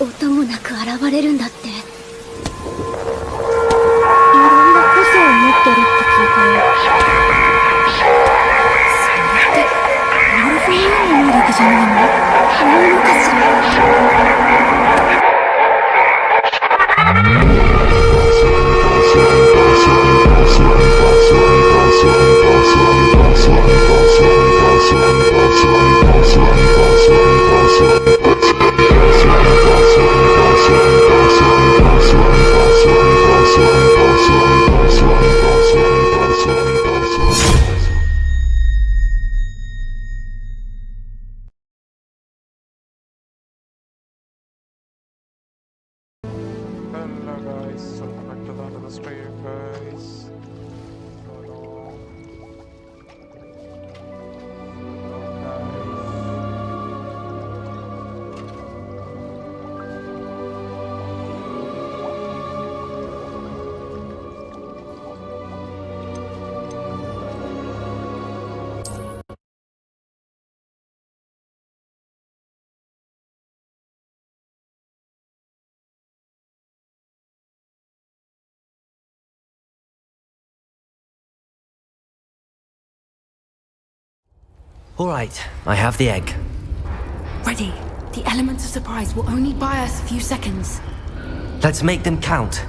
音もなく現れるんだって。いろんな個性を持ってるって聞いたよ。それってオルフェインの能力じゃないの？ないのかしら。All right, I have the egg. Ready. The elements of surprise will only buy us a few seconds. Let's make them count.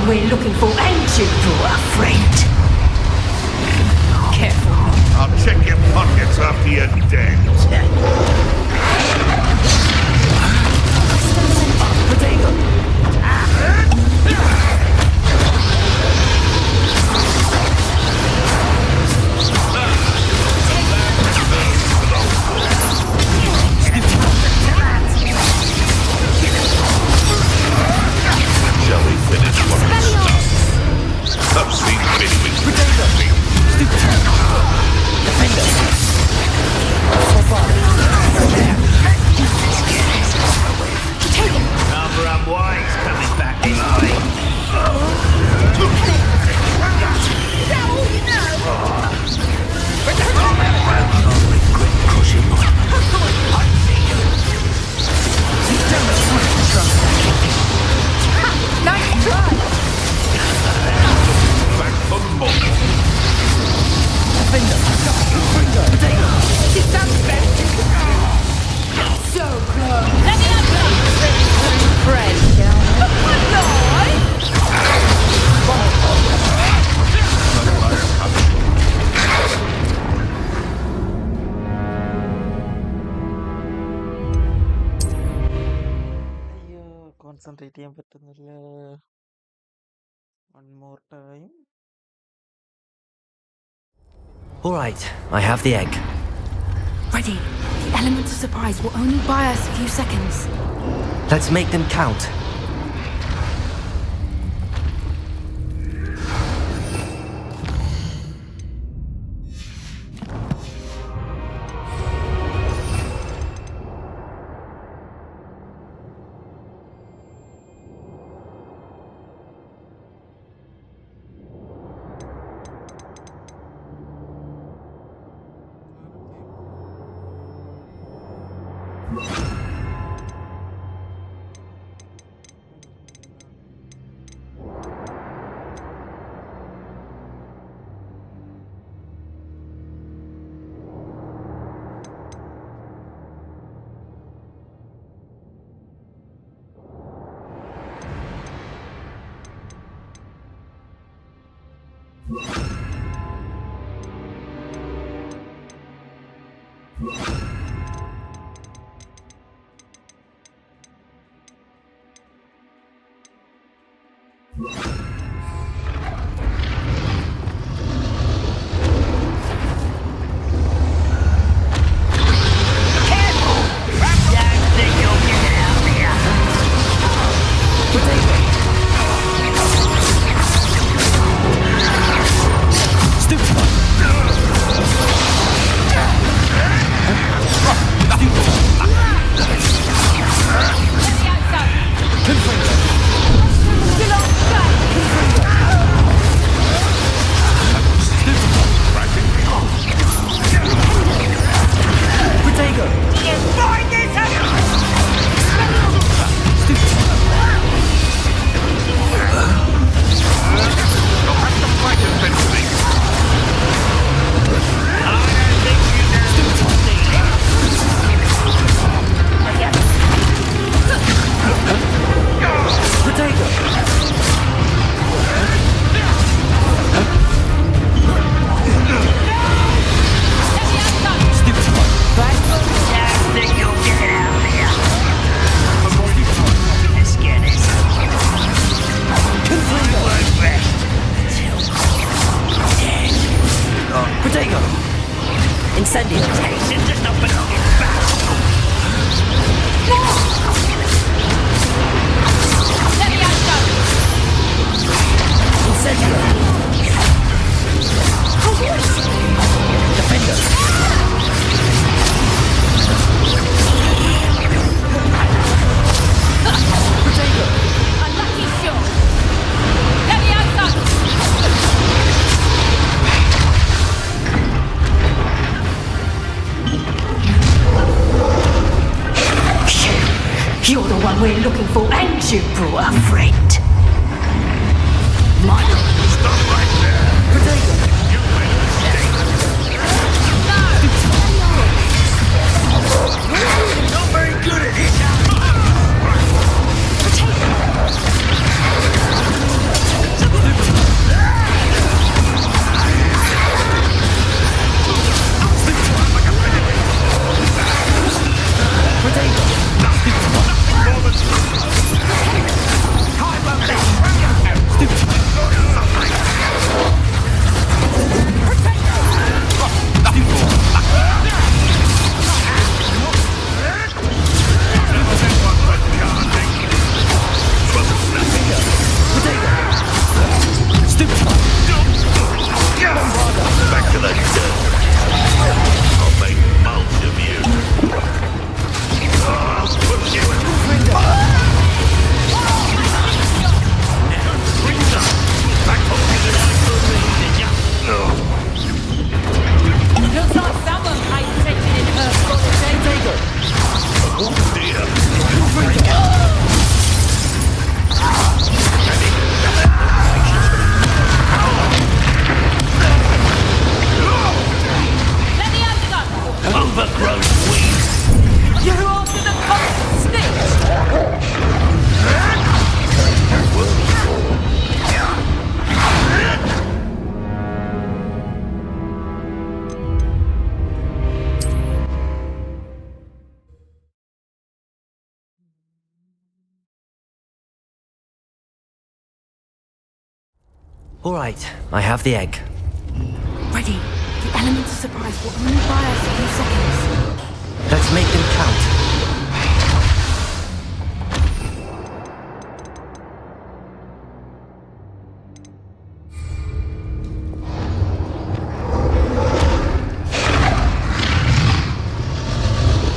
one we're looking for, ain't you, poor friend? Careful. I'll check your pockets after you're dead. Shall we finish what we started? I've seen videos. Number I'm wise coming back this way. Is that all you know? Nice try! Back for more. This sounds better. So close. Let me up. Friend, അയ്യോ concentrate ചെയ്യാൻ പറ്റുന്നില്ല. One more time. Alright, I have the egg. Ready. The elements of surprise will only buy us a few seconds. Let's make them count. You're the one we're looking for, ain't you, poor friend? Stop right there. You made a mistake. Not very good at it. Back to the dirt. I'll make mulch of you. I'll push you. Back home to the night for me, did ya? Looks like someone paid attention in her solitary. Oh dear. Let me have the gun. Overgrown weed. You're after the constant stitch. All right, I have the egg. Ready. The element of surprise will only buy us a few seconds. Let's make them count.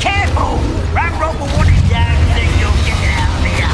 Careful! Run Rover wanted down, then you'll get out of here.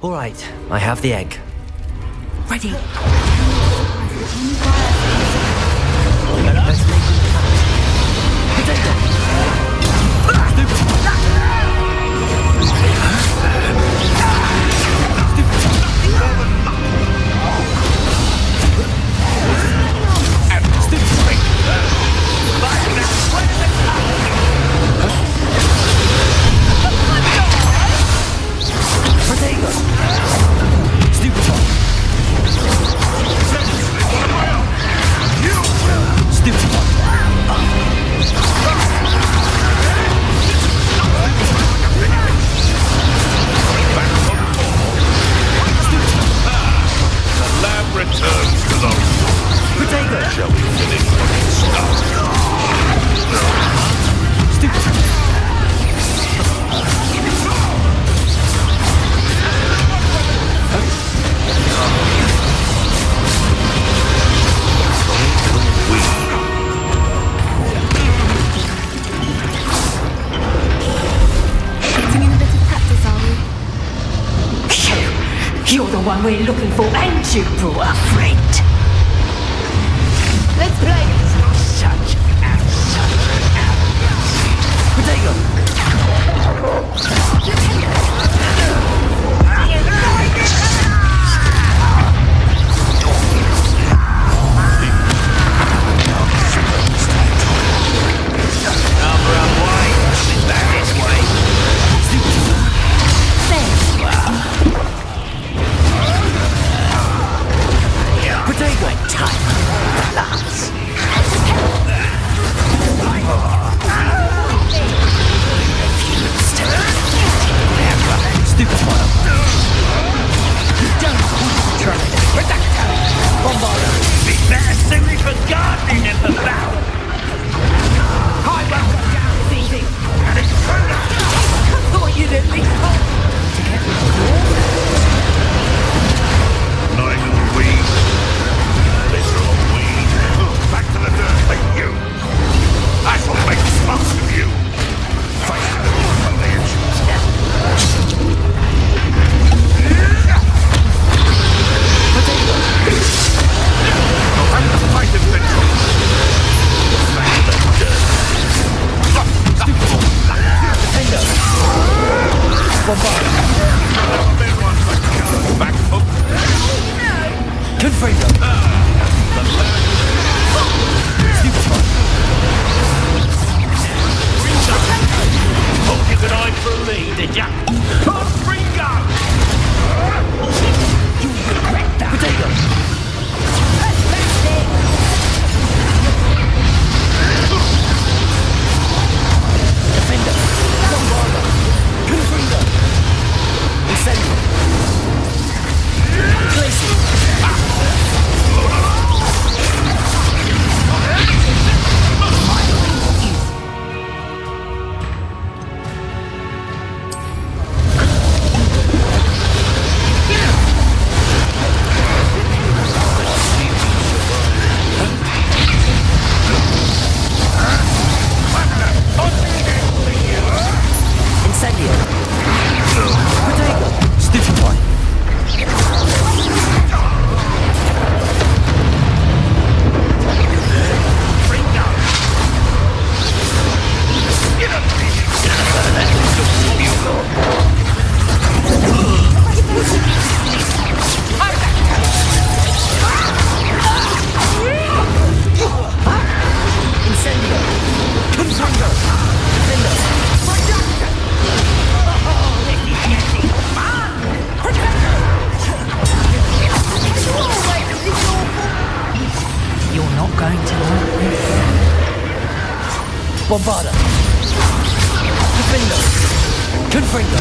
All right, I have the egg. Ready. Let's make them count. Potato. Potato. Stupid one. Stupid one. The lab returns to the Potato. Shall we finish what it started? Stupid. Getting in a bit of practice, are we? You're the one we're looking for, and you brought a friend. Let's play. Such and such and Potato. Number of white. It's back this way. Potato. Time. Lance. Stupid one. Be better suited for gardening than for battle. Hi, welcome down this evening. I thought you'd at least hold Nice little weed. Literal weed. Back to the dirt like you. I shall make smoke of you. Fight from the edges. I'll have to fight him eventually. Back to the dirt. Back up. Confringo. Stupid one. Hope you could hide from me, did ya? Confringo! Potato. Defender. Bombarder. Confringo. Incendio. Glacier. Incendio. Potato. Stupid one. Incendio. Confringo. Defender. You're not going to like this. Bombarder. Defender. Confringo.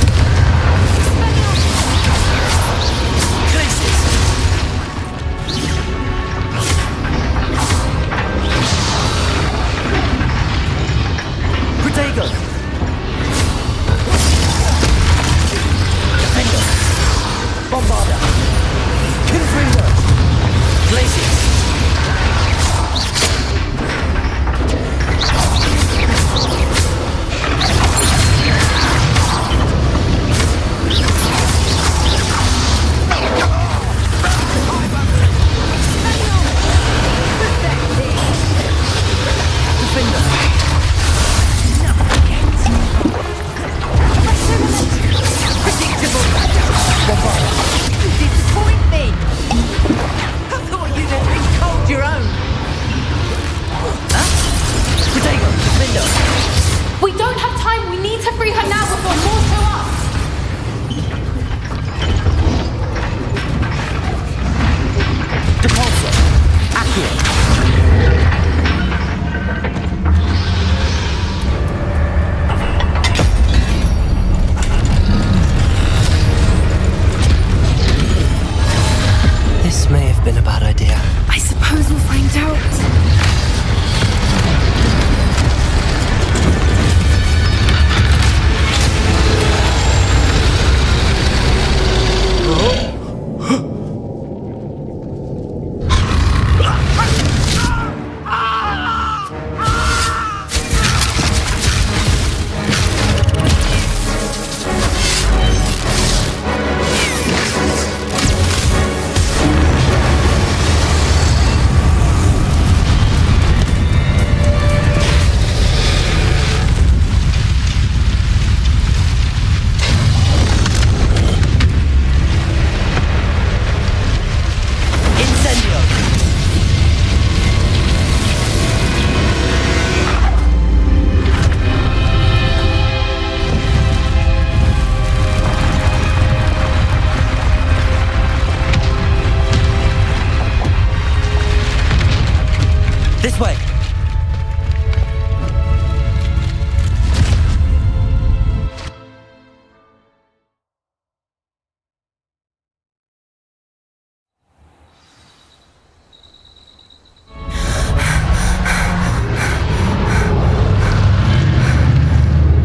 Glacier. Potato. Defender. Bombarder. Confringo. Glacier. This way!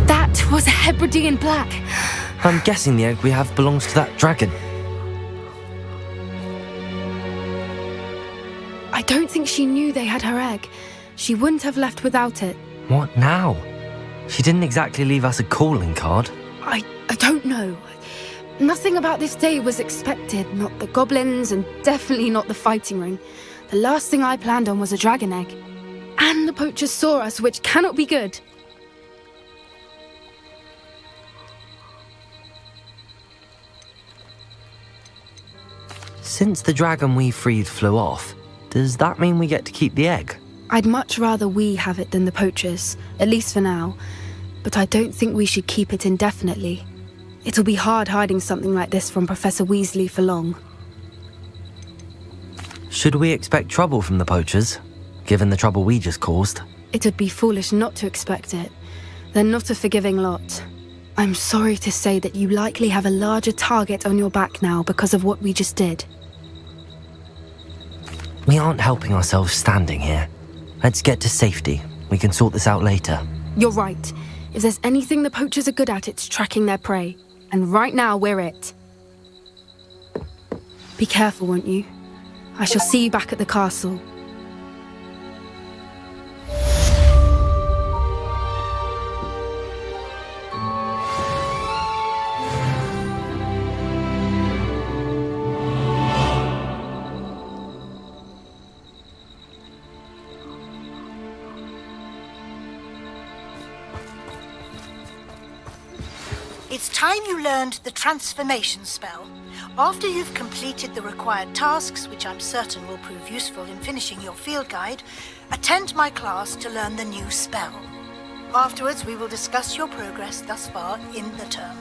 That was a Hebridean black. I'm guessing the egg we have belongs to that dragon. I don't think she knew they had her egg. She wouldn't have left without it. What now? She didn't exactly leave us a calling card. I don't know. Nothing about this day was expected. Not the goblins, and definitely not the fighting ring. The last thing I planned on was a dragon egg. And the poachers saw us, which cannot be good. Since the dragon we freed flew off, does that mean we get to keep the egg? I'd much rather we have it than the poachers, at least for now. But I don't think we should keep it indefinitely. It'll be hard hiding something like this from Professor Weasley for long. Should we expect trouble from the poachers, given the trouble we just caused? It would be foolish not to expect it. They're not a forgiving lot. I'm sorry to say that you likely have a larger target on your back now because of what we just did. We aren't helping ourselves standing here. Let's get to safety. We can sort this out later. You're right. If there's anything the poachers are good at, it's tracking their prey. And right now, we're it. Be careful, won't you? I shall see you back at the castle. It's time you learned the transformation spell. After you've completed the required tasks, which I'm certain will prove useful in finishing your field guide, attend my class to learn the new spell. Afterwards, we will discuss your progress thus far in the term.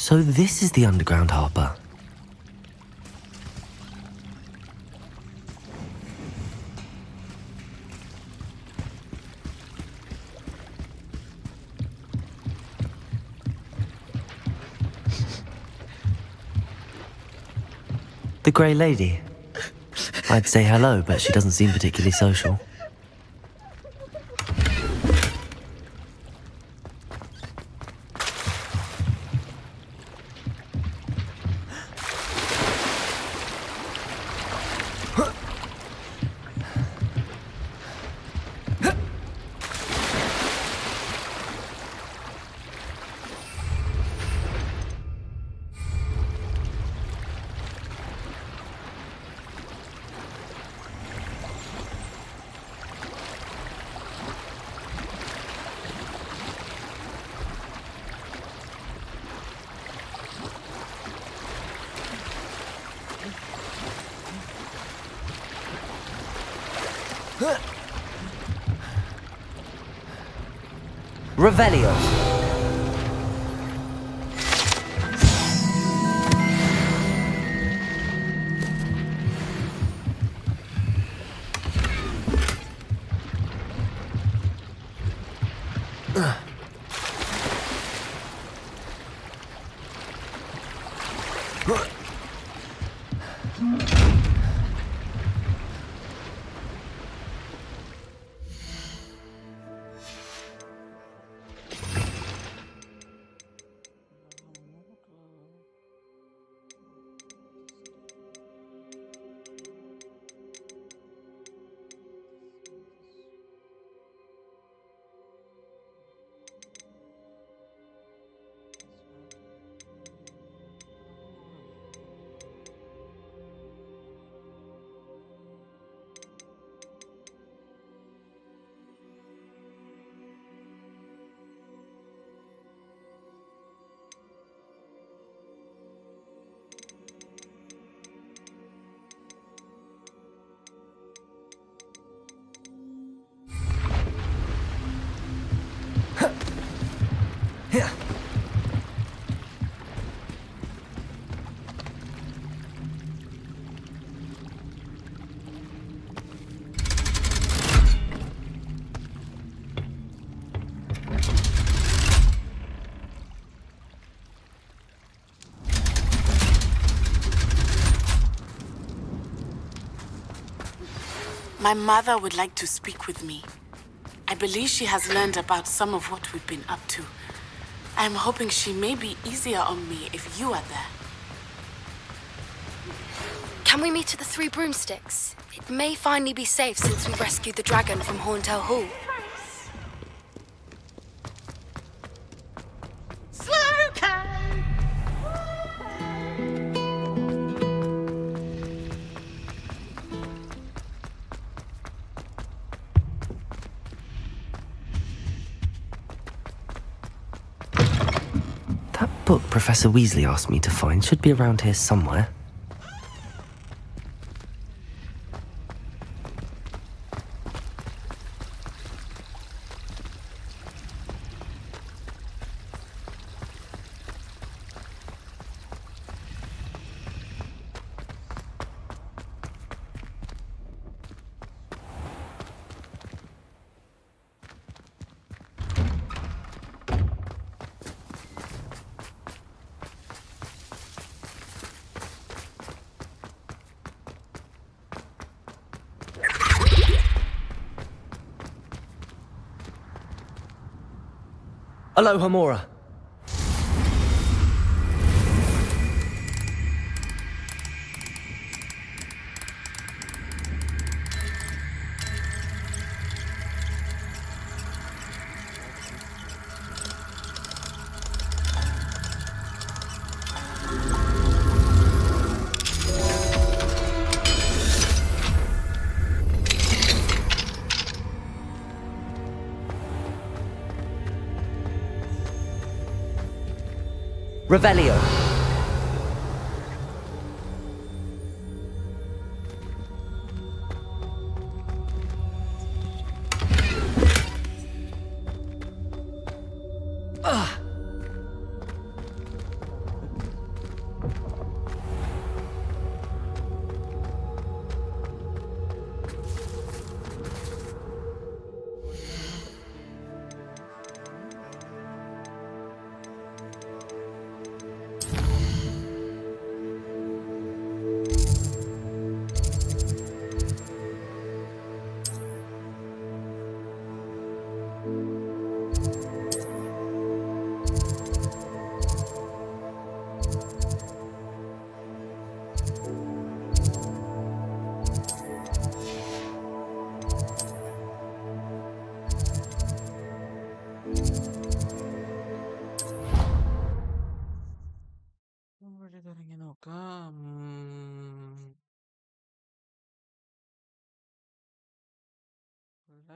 So this is the underground harbour. The Grey Lady. I'd say hello, but she doesn't seem particularly social. Revelio. My mother would like to speak with me. I believe she has learned about some of what we've been up to. I'm hoping she may be easier on me if you are there. Can we meet at the Three Broomsticks? It may finally be safe since we rescued the dragon from Horntail Hall. That book Professor Weasley asked me to find should be around here somewhere. Aloha Mora. Revelio.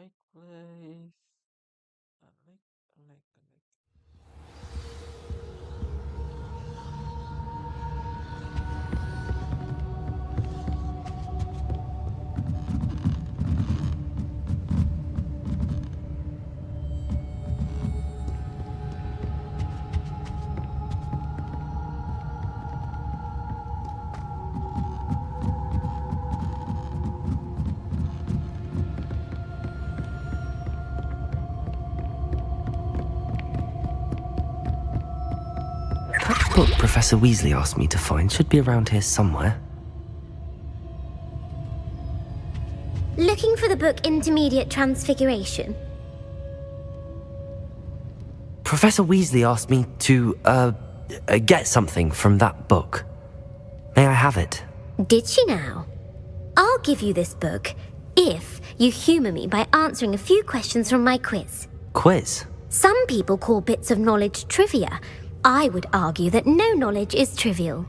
right place. Connect. That book Professor Weasley asked me to find should be around here somewhere. Looking for the book Intermediate Transfiguration? Professor Weasley asked me to, get something from that book. May I have it? Did she now? I'll give you this book if you humour me by answering a few questions from my quiz. Quiz? Some people call bits of knowledge trivia. I would argue that no knowledge is trivial.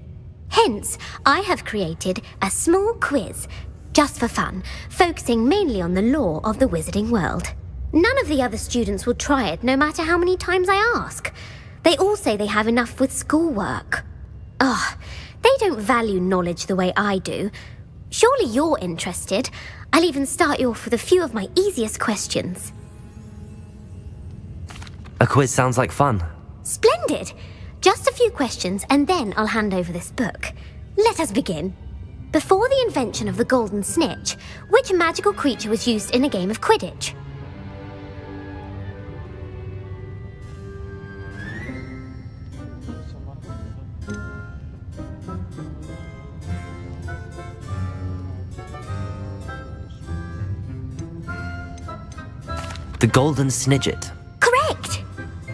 Hence, I have created a small quiz, just for fun, focusing mainly on the lore of the wizarding world. None of the other students will try it, no matter how many times I ask. They all say they have enough with schoolwork. Ugh, they don't value knowledge the way I do. Surely you're interested. I'll even start you off with a few of my easiest questions. A quiz sounds like fun. Splendid! Just a few questions and then I'll hand over this book. Let us begin. Before the invention of the golden snitch, which magical creature was used in a game of Quidditch? The Golden Snidget. Correct!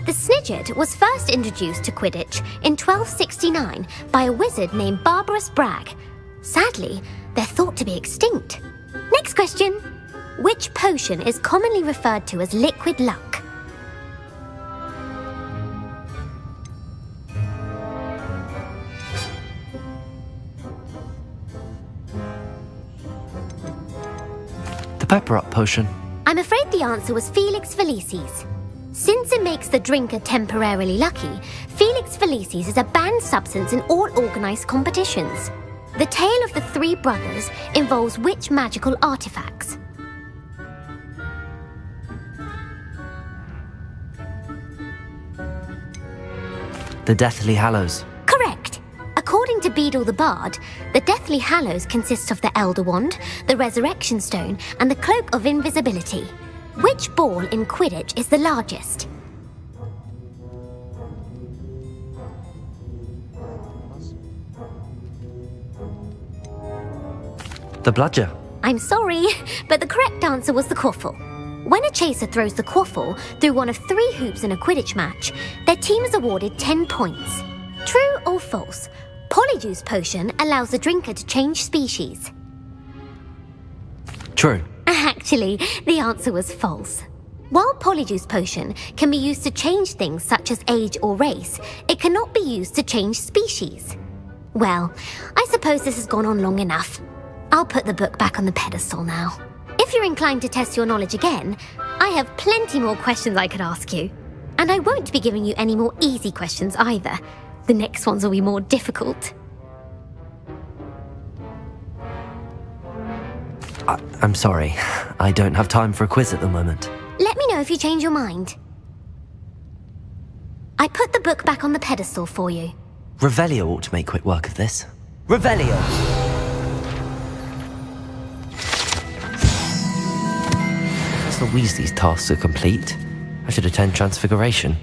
The Snidget was first introduced to Quidditch in 1269 by a wizard named Barbarous Bragg. Sadly, they're thought to be extinct. Next question. Which potion is commonly referred to as liquid luck? The Pepper Up potion. I'm afraid the answer was Felix Felicis. Since it makes the drinker temporarily lucky, Felix Felicis is a banned substance in all organised competitions. The tale of the three brothers involves which magical artifacts? The Deathly Hallows. Correct. According to Beedle the Bard, the Deathly Hallows consists of the Elder Wand, the Resurrection Stone, and the Cloak of Invisibility. Which ball in Quidditch is the largest? The Bludger. I'm sorry, but the correct answer was the Quaffle. When a chaser throws the Quaffle through one of 3 hoops in a Quidditch match, their team is awarded 10 points. True or false? Polyjuice Potion allows the drinker to change species. True. Actually, the answer was false. While Polyjuice Potion can be used to change things such as age or race, it cannot be used to change species. Well, I suppose this has gone on long enough. I'll put the book back on the pedestal now. If you're inclined to test your knowledge again, I have plenty more questions I could ask you. And I won't be giving you any more easy questions either. The next ones will be more difficult. I'm sorry. I don't have time for a quiz at the moment. Let me know if you change your mind. I put the book back on the pedestal for you. Revelio ought to make quick work of this. Revelio! Professor Weasley's tasks are complete. I should attend Transfiguration.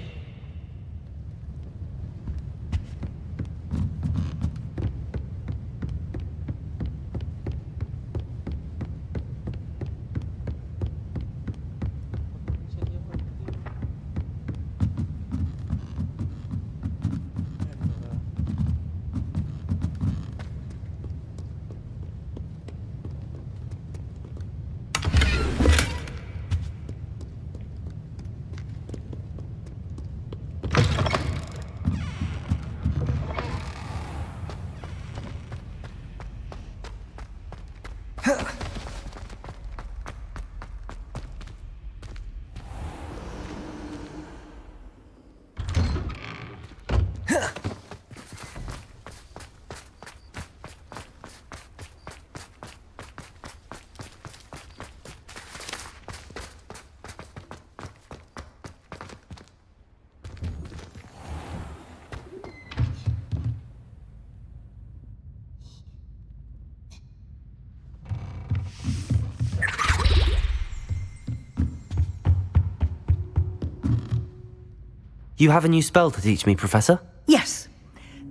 You have a new spell to teach me, Professor? Yes,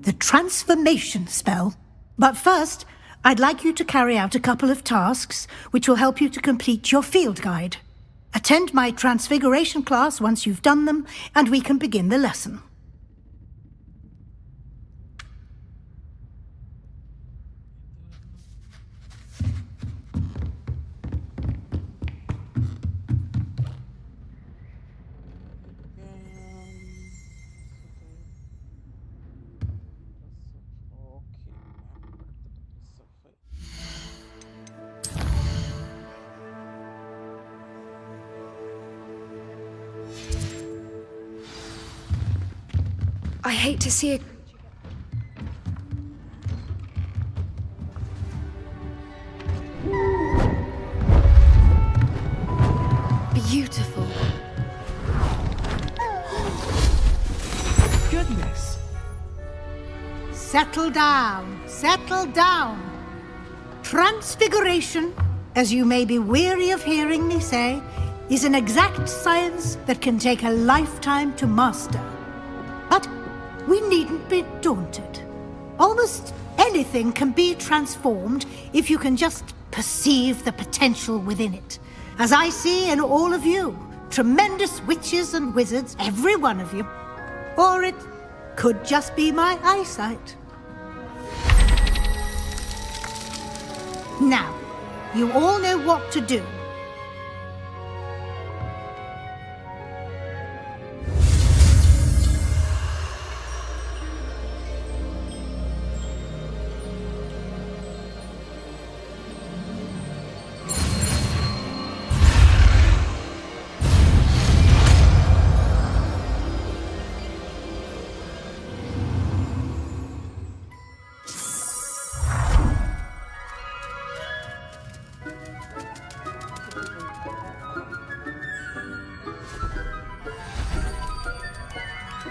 the transformation spell. But first, I'd like you to carry out a couple of tasks which will help you to complete your field guide. Attend my transfiguration class once you've done them, and we can begin the lesson. I hate to see a... Beautiful. Goodness. Settle down, settle down. Transfiguration, as you may be weary of hearing me say, is an exact science that can take a lifetime to master. But we needn't be daunted. Almost anything can be transformed if you can just perceive the potential within it. As I see in all of you, tremendous witches and wizards, every one of you. Or it could just be my eyesight. Now, you all know what to do.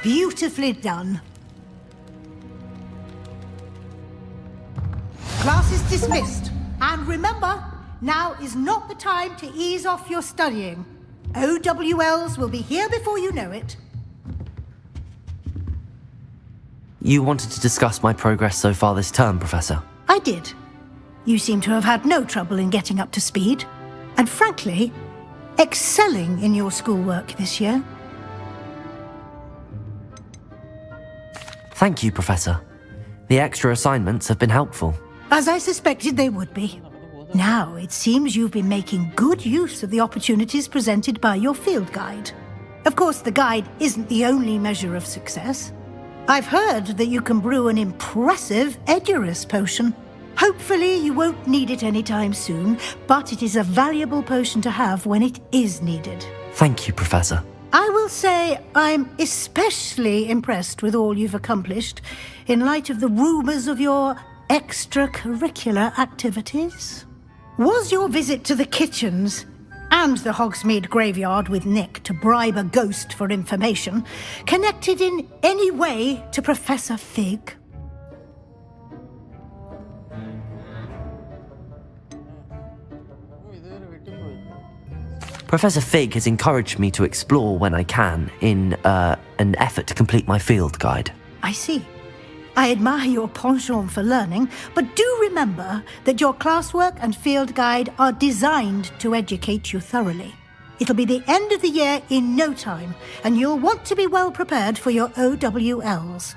Beautifully done. Class is dismissed. And remember, now is not the time to ease off your studying. OWLs will be here before you know it. You wanted to discuss my progress so far this term, Professor? I did. You seem to have had no trouble in getting up to speed. And frankly, excelling in your schoolwork this year. Thank you, Professor. The extra assignments have been helpful. As I suspected they would be. Now, it seems you've been making good use of the opportunities presented by your field guide. Of course, the guide isn't the only measure of success. I've heard that you can brew an impressive Edurus potion. Hopefully, you won't need it anytime soon, but it is a valuable potion to have when it is needed. Thank you, Professor. I will say I'm especially impressed with all you've accomplished in light of the rumors of your extracurricular activities. Was your visit to the kitchens and the Hogsmeade graveyard with Nick to bribe a ghost for information connected in any way to Professor Fig? Professor Fig has encouraged me to explore when I can in an effort to complete my field guide. I see. I admire your penchant for learning, but do remember that your classwork and field guide are designed to educate you thoroughly. It'll be the end of the year in no time, and you'll want to be well prepared for your OWLs.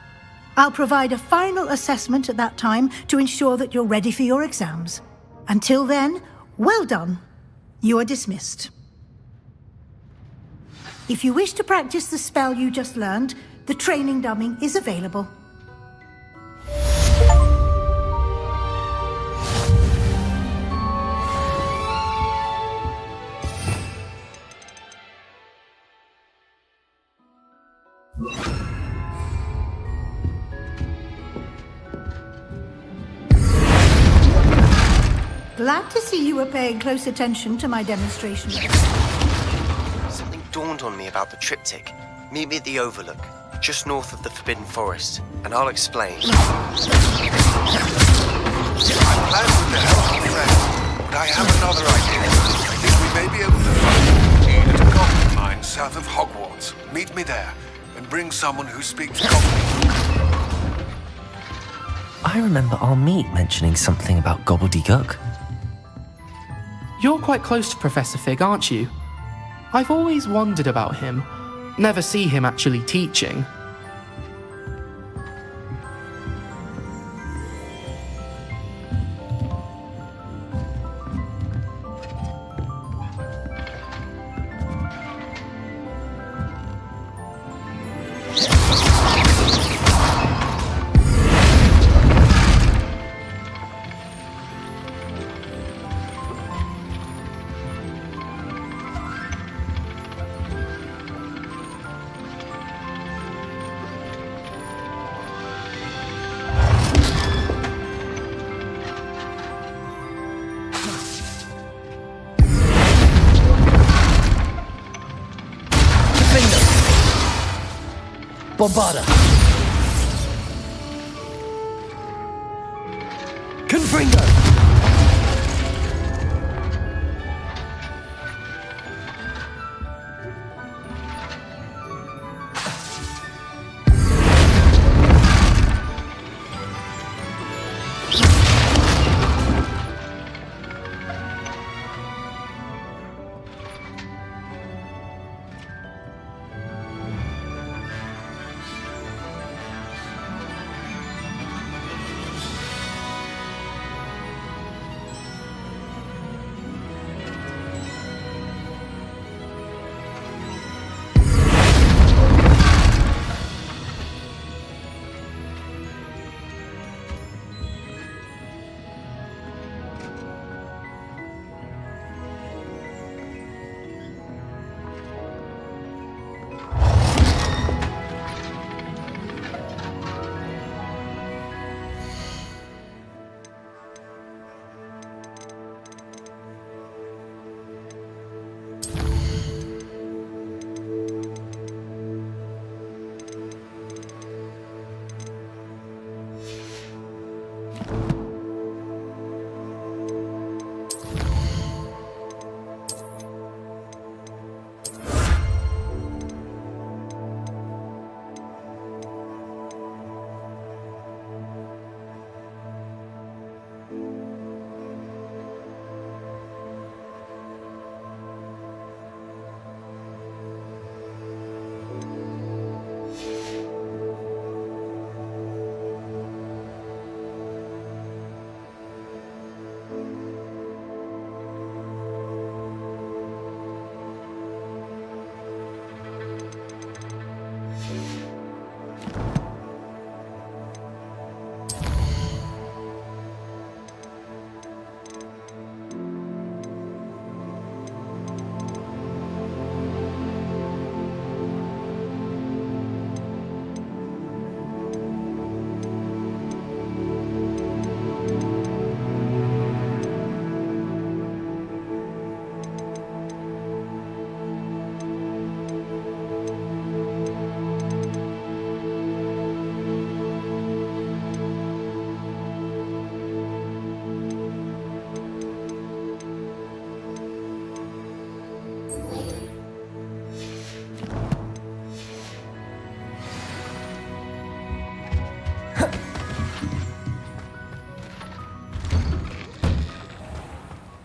I'll provide a final assessment at that time to ensure that you're ready for your exams. Until then, well done. You are dismissed. If you wish to practice the spell you just learned, the training dummy is available. Glad to see you were paying close attention to my demonstration. Something dawned on me about the triptych. Meet me at the Overlook, just north of the Forbidden Forest, and I'll explain. I planned with the help of friends, but I have another idea. I think we may be able to find a goblin mine south of Hogwarts. Meet me there. and bring someone who speaks Cockney. I remember our meet mentioning something about gobbledygook. You're quite close to Professor Fig, aren't you? I've always wondered about him. Never see him actually teaching. Bombarda! Confringo!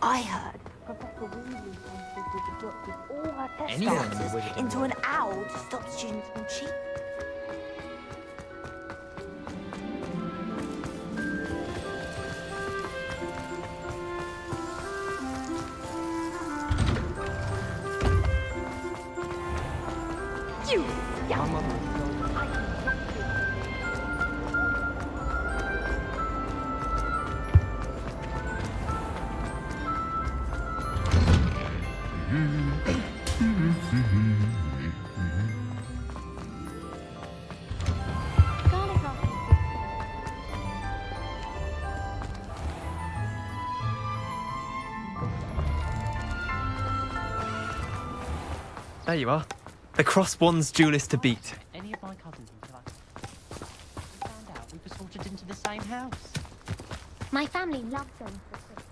I heard Professor Weasley wanted to deduct all her test answers into an owl to stop students from cheating. You scum! There you are. The cross-wands duelist to beat. Any of my cousins until I found out we were sorted into the same house. My family loves them for Christmas.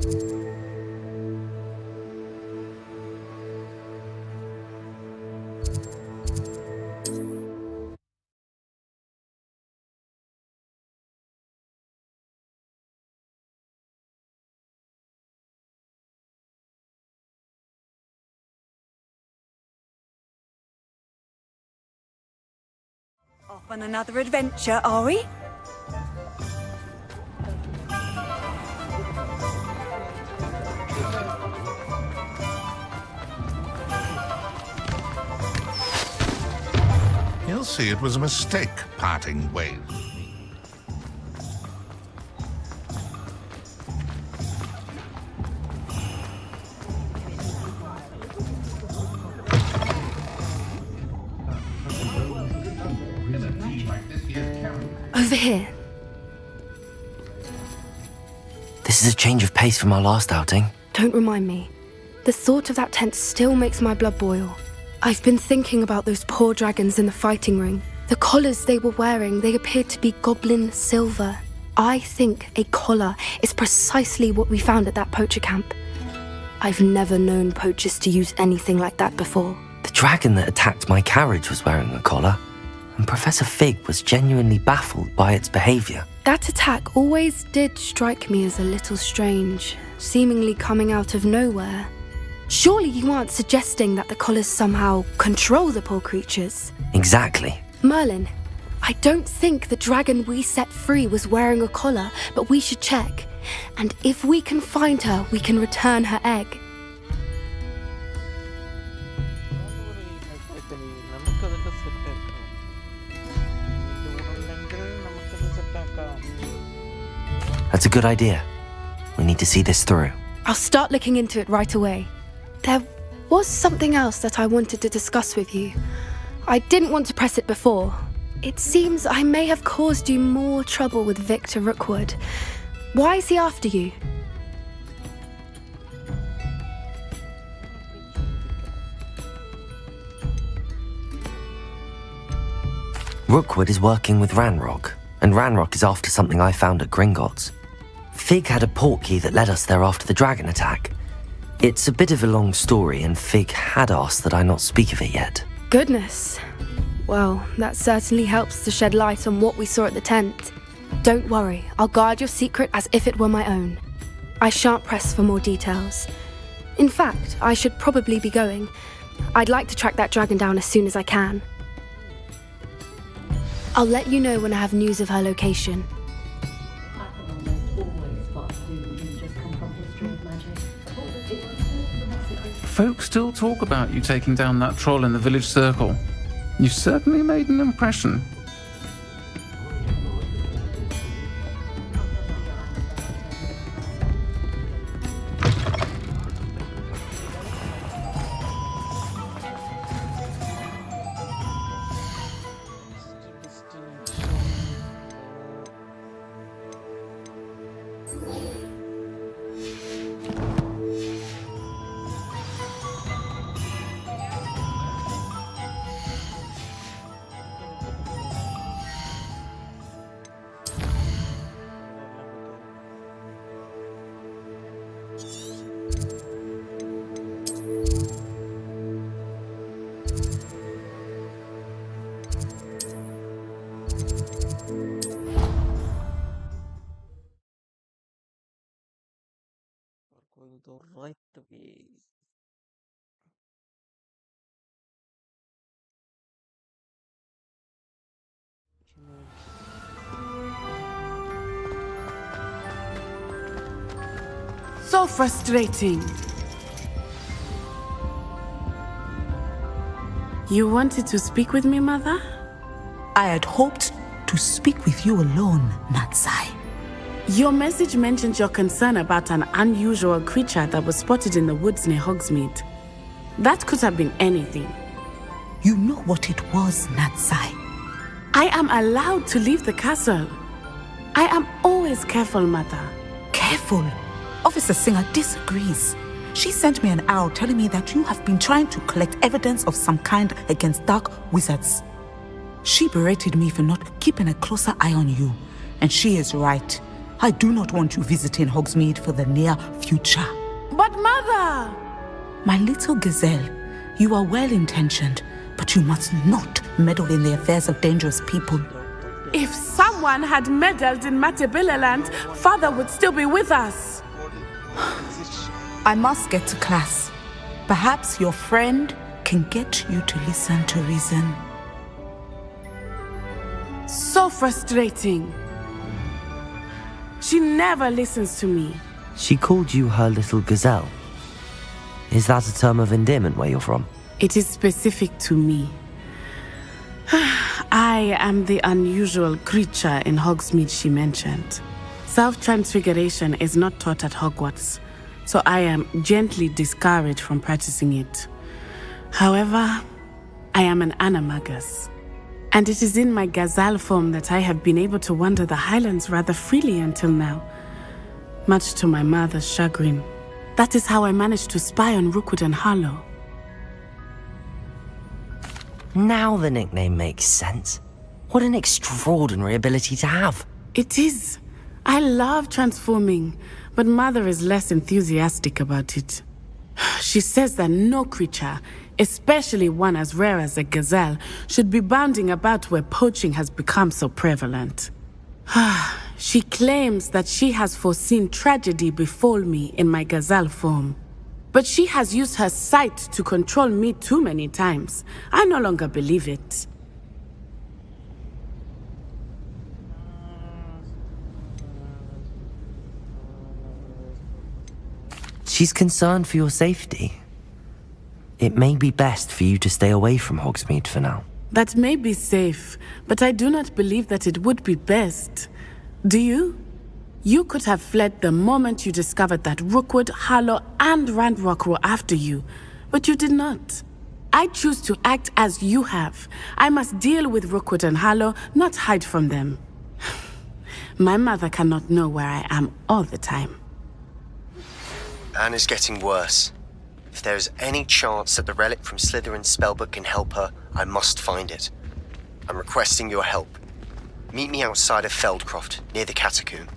Off on another adventure, are we? He'll see it was a mistake parting ways. Over here. This is a change of pace from our last outing. Don't remind me. The thought of that tent still makes my blood boil. I've been thinking about those poor dragons in the fighting ring. The collars they were wearing, they appeared to be goblin silver. I think a collar is precisely what we found at that poacher camp. I've never known poachers to use anything like that before. The dragon that attacked my carriage was wearing a collar, and Professor Fig was genuinely baffled by its behavior. That attack always did strike me as a little strange, seemingly coming out of nowhere. Surely you aren't suggesting that the collars somehow control the poor creatures? Exactly. Merlin, I don't think the dragon we set free was wearing a collar, but we should check. And if we can find her, we can return her egg. That's a good idea. We need to see this through. I'll start looking into it right away. There was something else that I wanted to discuss with you. I didn't want to press it before. It seems I may have caused you more trouble with Victor Rookwood. Why is he after you? Rookwood is working with Ranrock, and Ranrock is after something I found at Gringotts. Fig had a portkey that led us there after the dragon attack. It's a bit of a long story, and Fig had asked that I not speak of it yet. Goodness. Well, that certainly helps to shed light on what we saw at the tent. Don't worry, I'll guard your secret as if it were my own. I shan't press for more details. In fact, I should probably be going. I'd like to track that dragon down as soon as I can. I'll let you know when I have news of her location. Folk still talk about you taking down that troll in the village circle. You certainly made an impression. Going the right way. So frustrating. You wanted to speak with me, Mother? I had hoped to speak with you alone, Natsai. Your message mentioned your concern about an unusual creature that was spotted in the woods near Hogsmeade. That could have been anything. You know what it was, Natsai. I am allowed to leave the castle. I am always careful, Mother. Careful? Officer Singer disagrees. She sent me an arrow telling me that you have been trying to collect evidence of some kind against dark wizards. She berated me for not keeping a closer eye on you, and she is right. I do not want you visiting Hogsmeade for the near future. But Mother! My little gazelle, you are well-intentioned, but you must not meddle in the affairs of dangerous people. If someone had meddled in Matabeleland, Father would still be with us. I must get to class. Perhaps your friend can get you to listen to reason. So frustrating. She never listens to me. She called you her little gazelle. Is that a term of endearment where you're from? It is specific to me. I am the unusual creature in Hogsmeade she mentioned. Self-transfiguration is not taught at Hogwarts, so I am gently discouraged from practicing it. However, I am an animagus, and it is in my gazelle form that I have been able to wander the Highlands rather freely until now, much to my mother's chagrin. That is how I managed to spy on Rookwood and Harlow. Now the nickname makes sense. What an extraordinary ability to have. It is. I love transforming, but Mother is less enthusiastic about it. She says that no creature, especially one as rare as a gazelle, should be bounding about where poaching has become so prevalent. She claims that she has foreseen tragedy befall me in my gazelle form. But she has used her sight to control me too many times. I no longer believe it. She's concerned for your safety. It may be best for you to stay away from Hogsmeade for now. That may be safe, but I do not believe that it would be best. Do you? You could have fled the moment you discovered that Rookwood, Harlow, and Ranrock were after you, but you did not. I choose to act as you have. I must deal with Rookwood and Harlow, not hide from them. My mother cannot know where I am all the time. Anne is getting worse. If there is any chance that the relic from Slytherin's spellbook can help her, I must find it. I'm requesting your help. Meet me outside of Feldcroft, near the catacomb.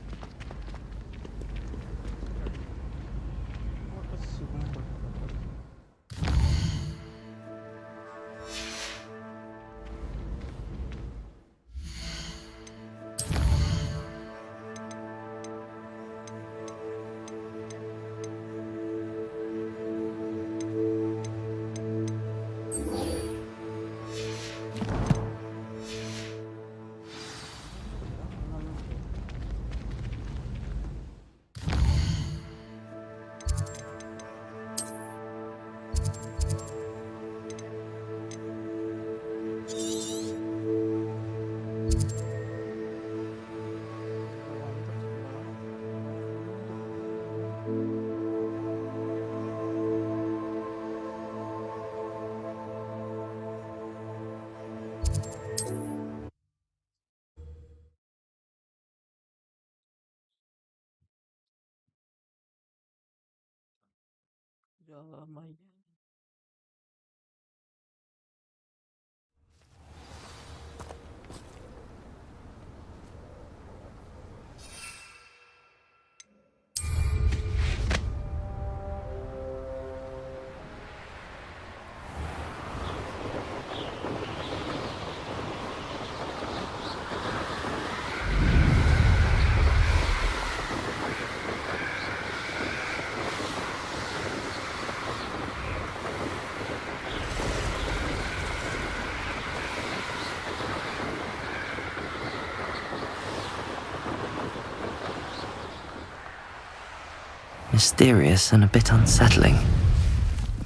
Mysterious and a bit unsettling.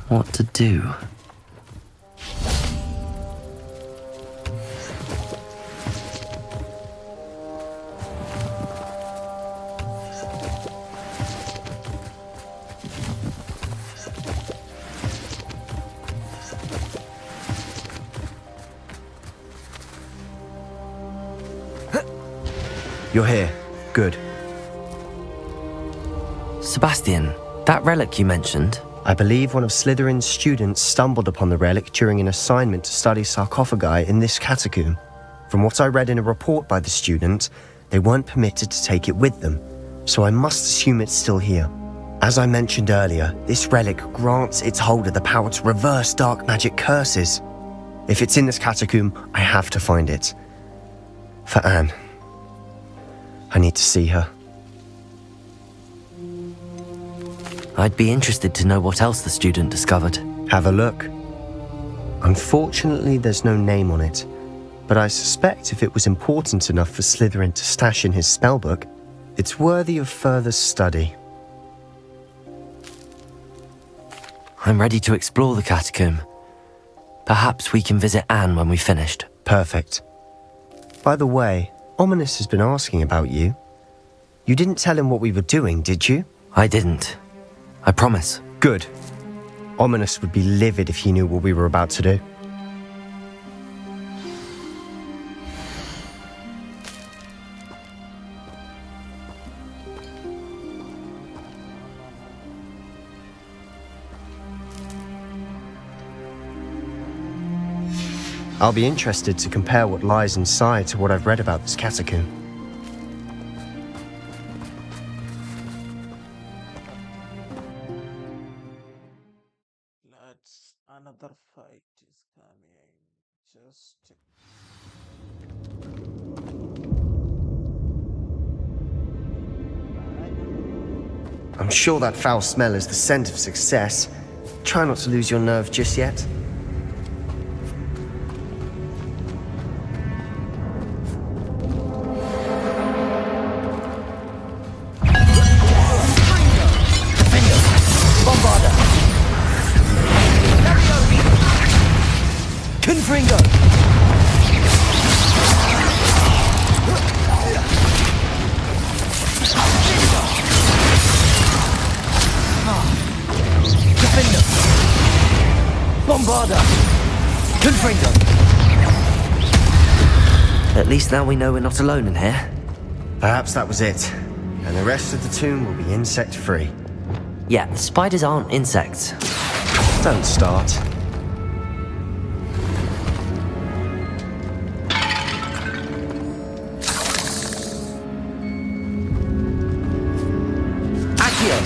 What to do? You're here. Good. Sebastian, that relic you mentioned? I believe one of Slytherin's students stumbled upon the relic during an assignment to study sarcophagi in this catacomb. From what I read in a report by the student, they weren't permitted to take it with them, so I must assume it's still here. As I mentioned earlier, this relic grants its holder the power to reverse dark magic curses. If it's in this catacomb, I have to find it. For Anne. I need to see her. I'd be interested to know what else the student discovered. Have a look. Unfortunately, there's no name on it, but I suspect if it was important enough for Slytherin to stash in his spellbook, it's worthy of further study. I'm ready to explore the catacomb. Perhaps we can visit Anne when we've finished. Perfect. By the way, Ominous has been asking about you. You didn't tell him what we were doing, did you? I didn't. I promise. Good. Ominous would be livid if he knew what we were about to do. I'll be interested to compare what lies inside to what I've read about this catacomb. Another fight is coming. Just I'm sure that foul smell is the scent of success. Try not to lose your nerve just yet. At least now we know we're not alone in here. Perhaps that was it. And the rest of the tomb will be insect-free. Yeah, spiders aren't insects. Don't start. Accio!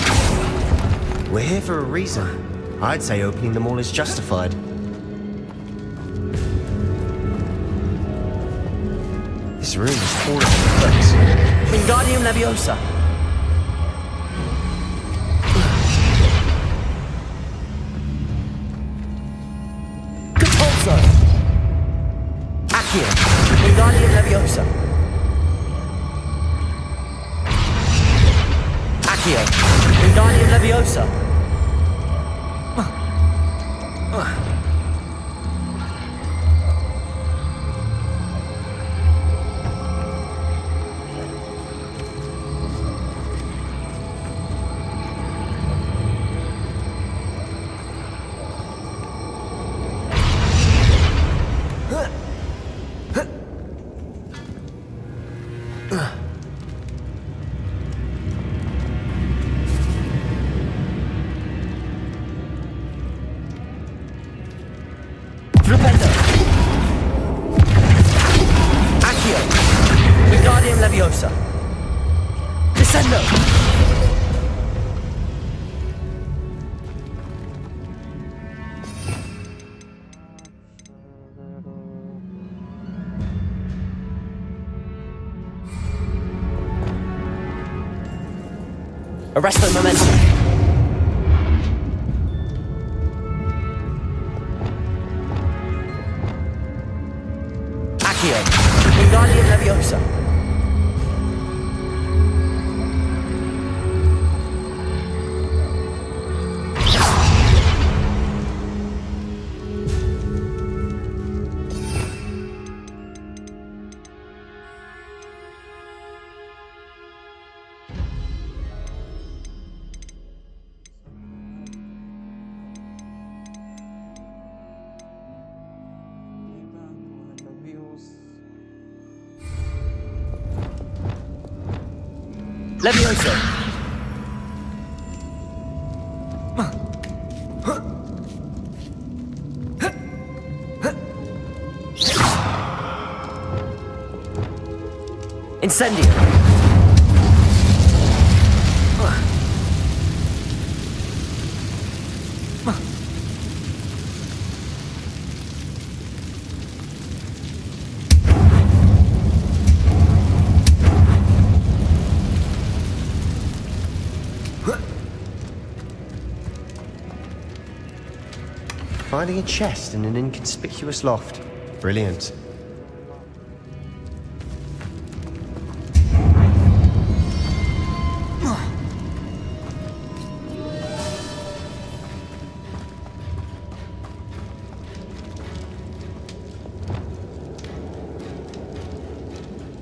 We're here for a reason. I'd say opening them all is justified. This room is full of books. Wingardium Leviosa. Catulso. Accio. Wingardium Leviosa. Accio. Wingardium Leviosa. Flipendo. Accio. Wingardium Leviosa. Descendo. Arresto Momentum. Wingardium Leviosa. Leviosa. Incendio. Finding a chest in an inconspicuous loft. Brilliant.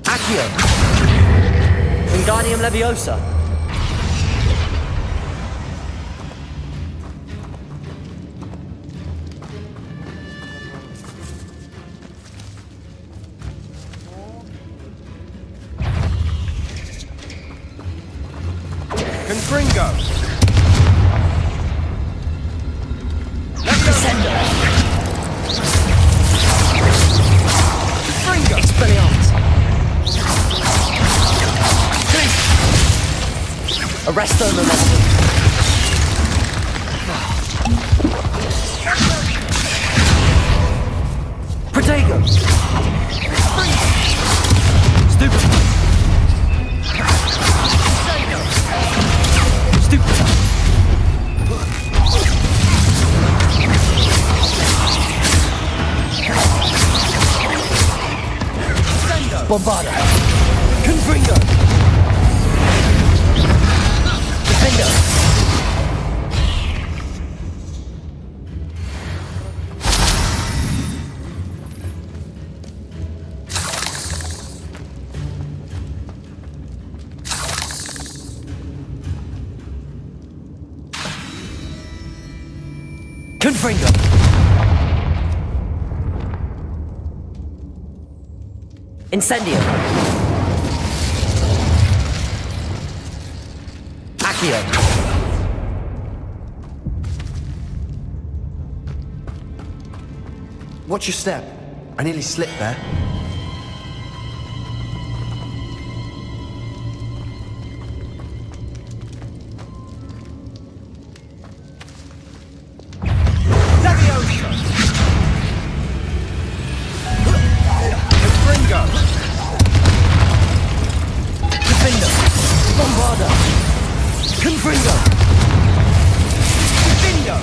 Accio! Wingardium Leviosa! Confringo! Descender! Confringo! Expelliarmus! Arresto Momentum! Protego! Stupefy! Stupefy! Bombarda! Confringo! Defender! Confringo! Incendio! Accio! Watch your step. I nearly slipped there. Leviosa! Confringo! Defender! Bombarda! Confringo! Confringo!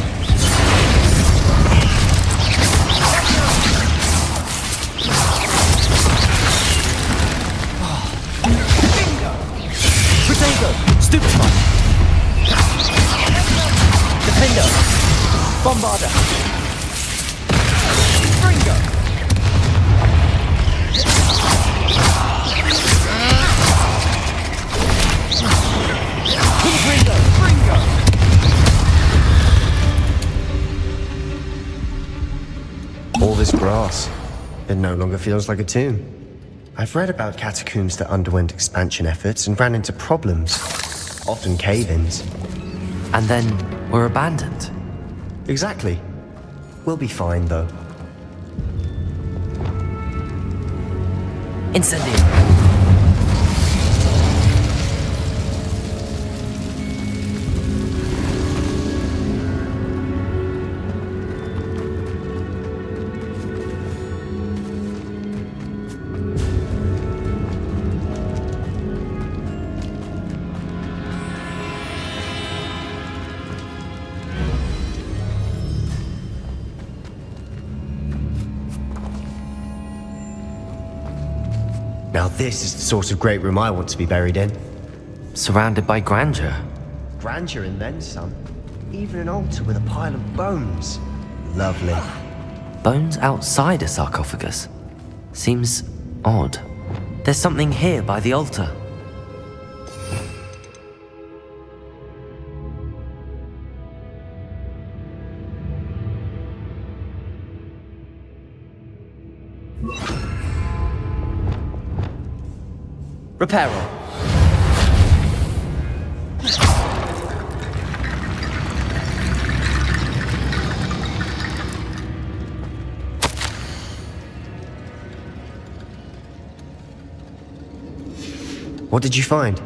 Protego! Stupefy! Defender! Bombarda! Confringo! Confringo! Confringo! All this grass. It no longer feels like a tomb. I've read about catacombs that underwent expansion efforts and ran into problems. Often cave-ins. And then were abandoned. Exactly. We'll be fine, though. Incendio! Now this is the sort of great room I want to be buried in. Surrounded by grandeur. Grandeur and then some. Even an altar with a pile of bones. Lovely. Bones outside a sarcophagus. Seems odd. There's something here by the altar. Reparo. What did you find?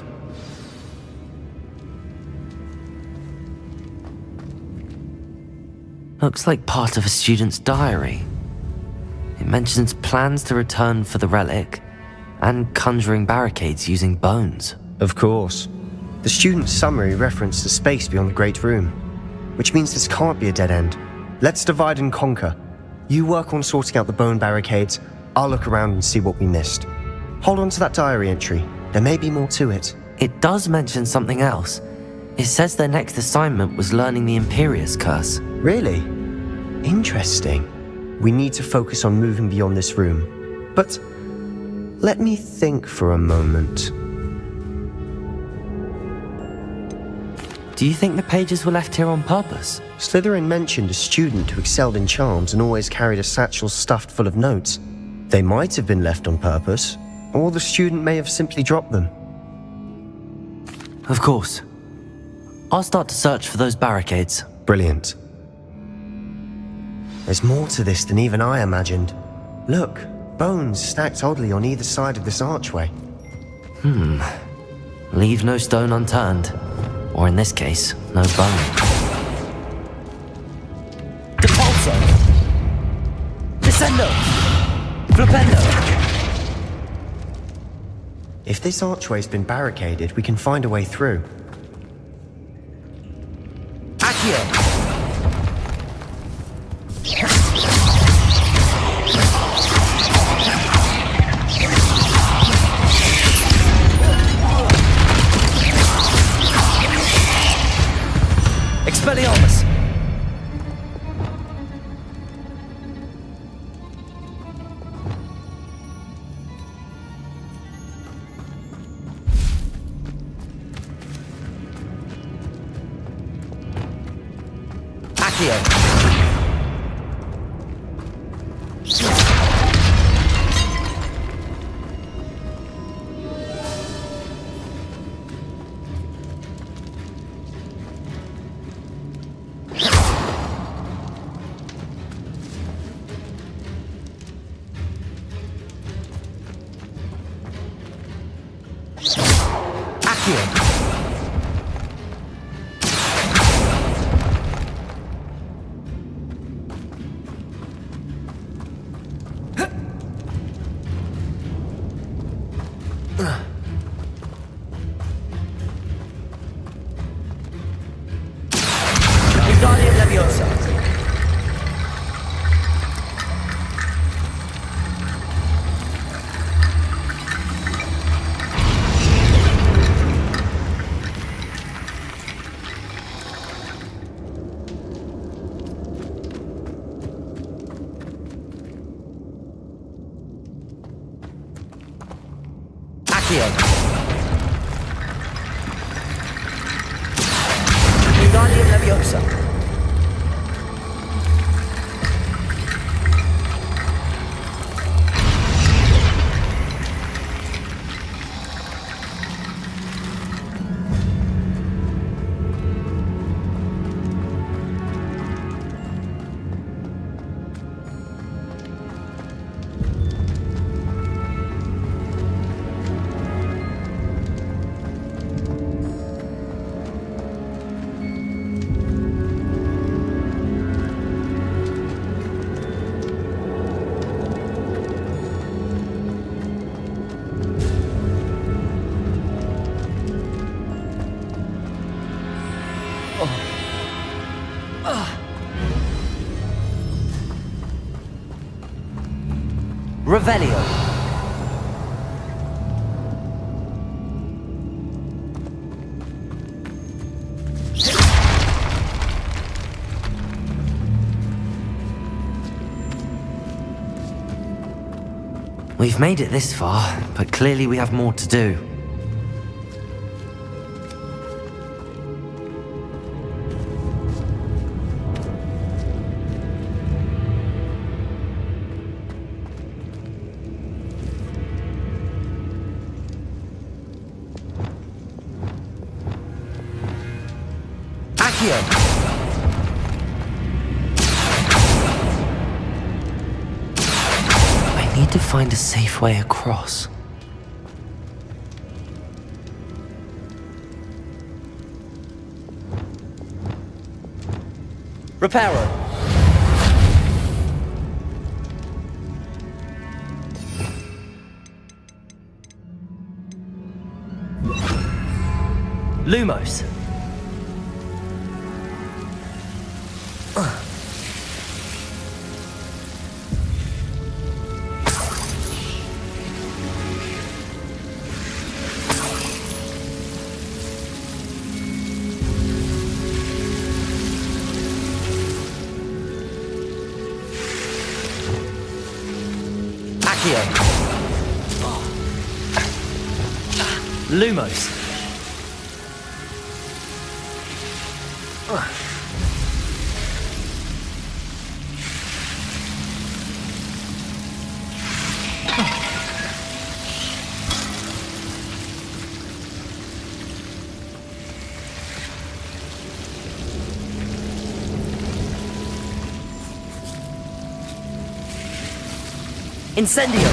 Looks like part of a student's diary. It mentions plans to return for the relic and conjuring barricades using bones. Of course. The student's summary referenced a space beyond the Great Room, which means this can't be a dead end. Let's divide and conquer. You work on sorting out the bone barricades, I'll look around and see what we missed. Hold on to that diary entry. There may be more to it. It does mention something else. It says their next assignment was learning the Imperious Curse. Really? Interesting. We need to focus on moving beyond this room. But let me think for a moment. Do you think the pages were left here on purpose? Slytherin mentioned a student who excelled in charms and always carried a satchel stuffed full of notes. They might have been left on purpose, or the student may have simply dropped them. Of course. I'll start to search for those barricades. Brilliant. There's more to this than even I imagined. Look, bones stacked oddly on either side of this archway. Leave no stone unturned. Or in this case, no bone. Depulso! Descendo! Flipendo! If this archway's been barricaded, we can find a way through. Accio! Expelliarmus! Accio! Wingardium Leviosa. Accio. Wingardium Leviosa. Revelio. We've made it this far, but clearly we have more to do. I need to find a safe way across. Reparo. Lumos. Lumos. Incendio.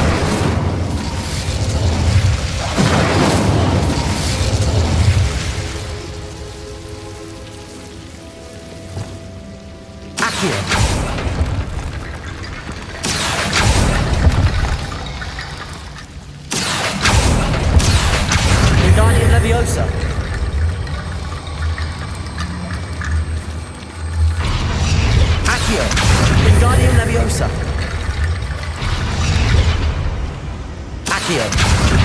Wingardium Leviosa. Accio. Wingardium Leviosa. Accio.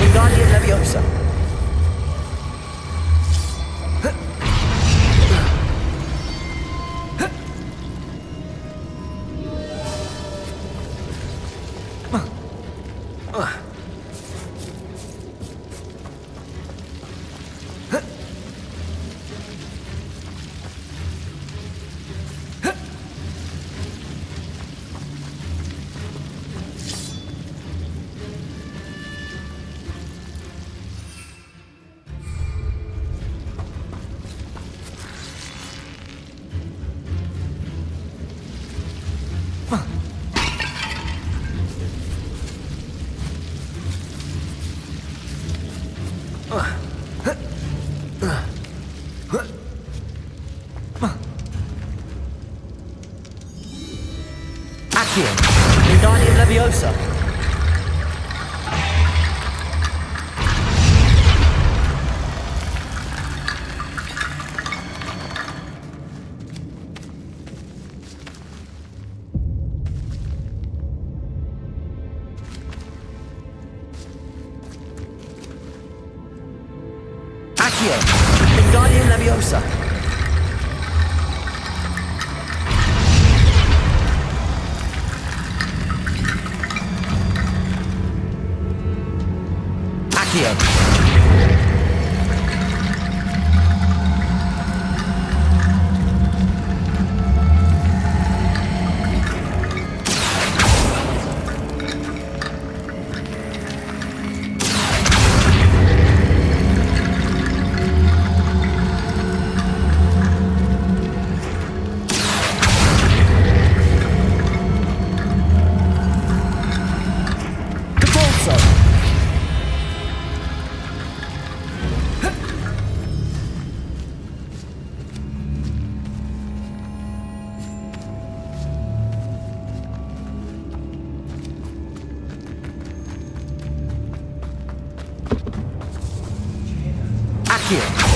Wingardium Leviosa. Accio. Wingardium Leviosa. Accio. Wingardium Leviosa. Accio.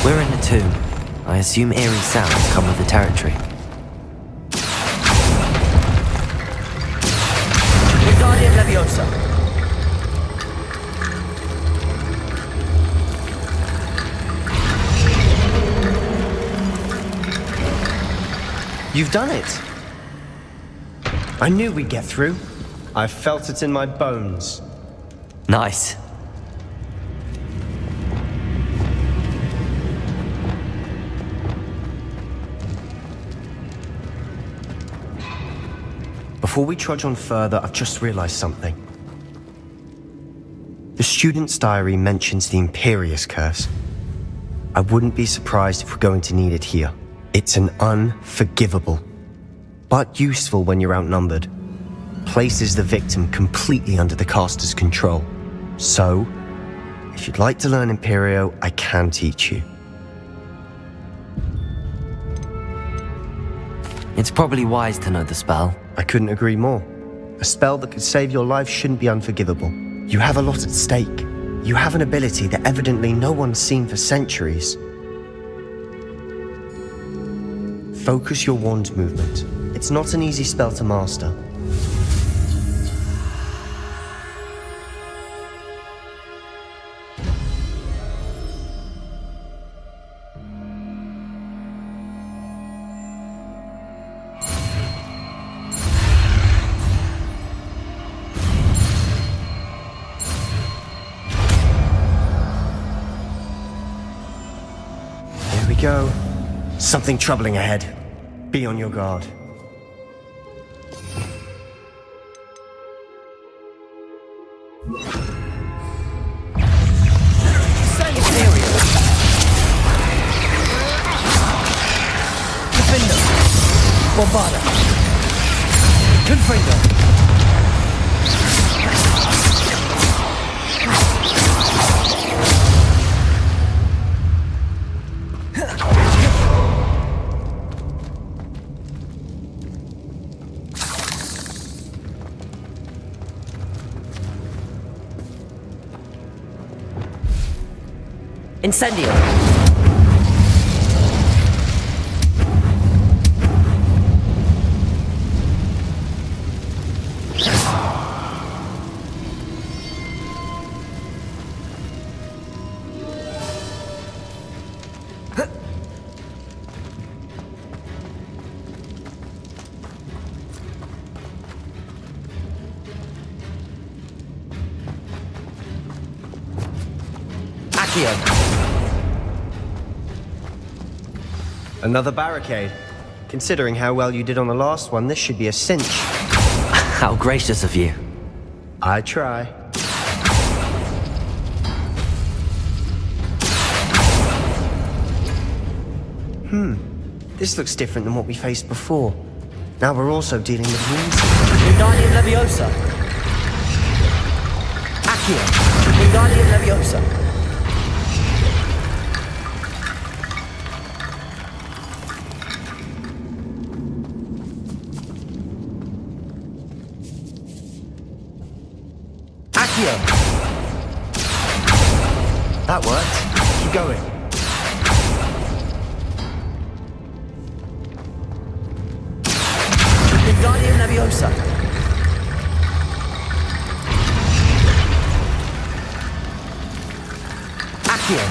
We're in a tomb. I assume eerie sounds come with the territory. Wingardium Leviosa. You've done it. I knew we'd get through. I felt it in my bones. Nice. Before we trudge on further, I've just realized something. The student's diary mentions the Imperious Curse. I wouldn't be surprised if we're going to need it here. It's an unforgivable, but useful when you're outnumbered. Places the victim completely under the caster's control. So, if you'd like to learn Imperio, I can teach you. It's probably wise to know the spell. I couldn't agree more. A spell that could save your life shouldn't be unforgivable. You have a lot at stake. You have an ability that evidently no one's seen for centuries. Focus your wand movement. It's not an easy spell to master. There we go. Something troubling ahead. Be on your guard. Bombarda. Confringo. Incendio. Another barricade. Considering how well you did on the last one, this should be a cinch. How gracious of you. I try. This looks different than what we faced before. Now we're also dealing with wounds. Wingardium Leviosa. Accio. Wingardium Leviosa. Accio. That worked. Keep going. Wingardium Leviosa. Accio.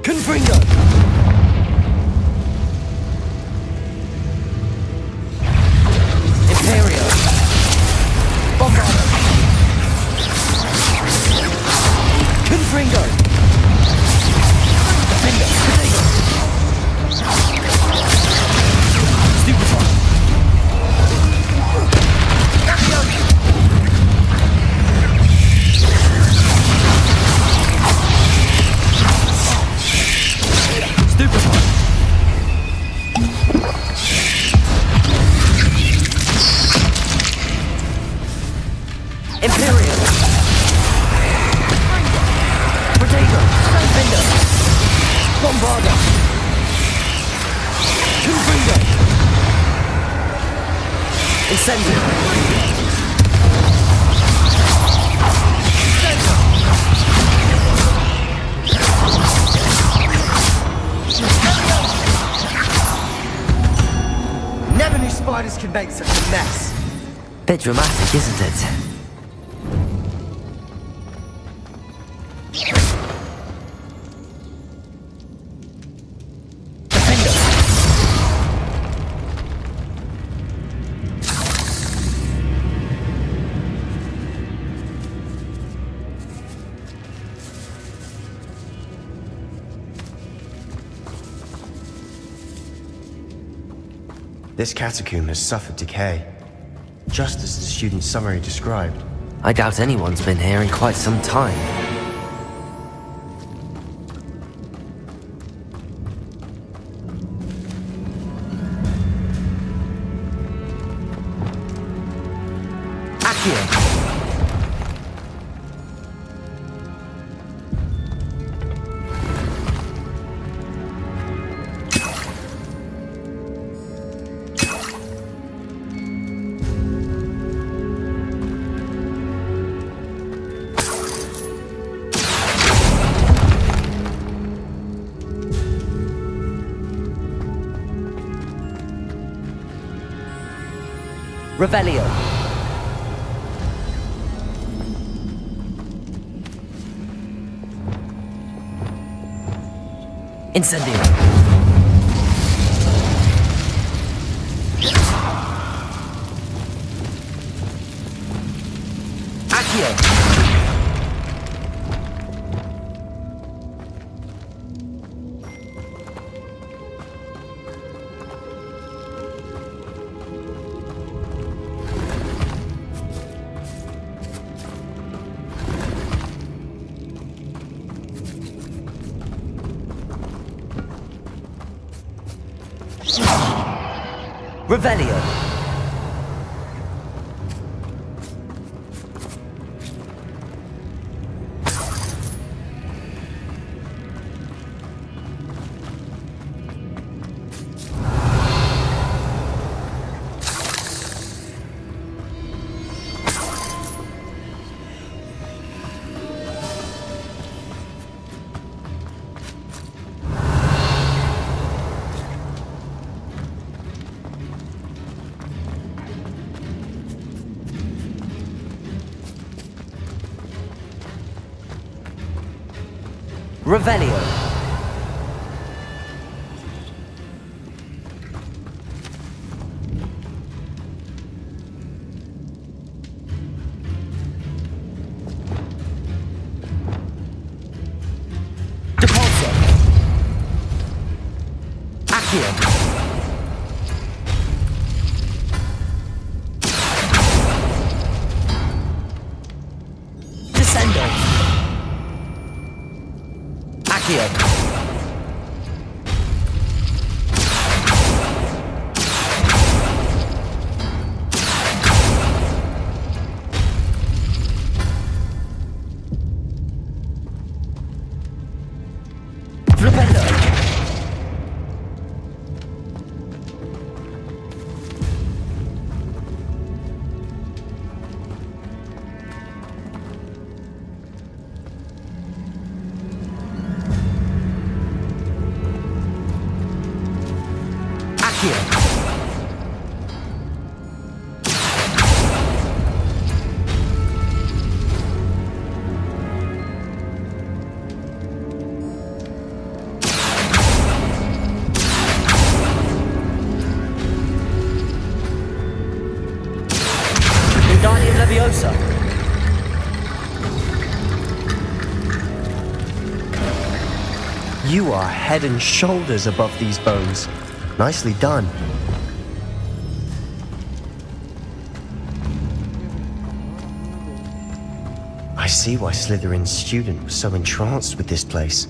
Confringo. Imperio. Bombardo. Confringo. Defender. Potato. Stupefy. Stupefy. Imperial. Potato. Defender. Bombarda. Confringo. Incendio. Never knew spiders could make such a mess. Bit dramatic, isn't it? This catacomb has suffered decay, just as the student's summary described. I doubt anyone's been here in quite some time. Accio! Revelio. Incendio. Accio. Revelio. Revelio. Depulso. Accio. Descendo. Accio. Flipendo. Leviosa. You are head and shoulders above these bones. Nicely done. I see why Slytherin's student was so entranced with this place.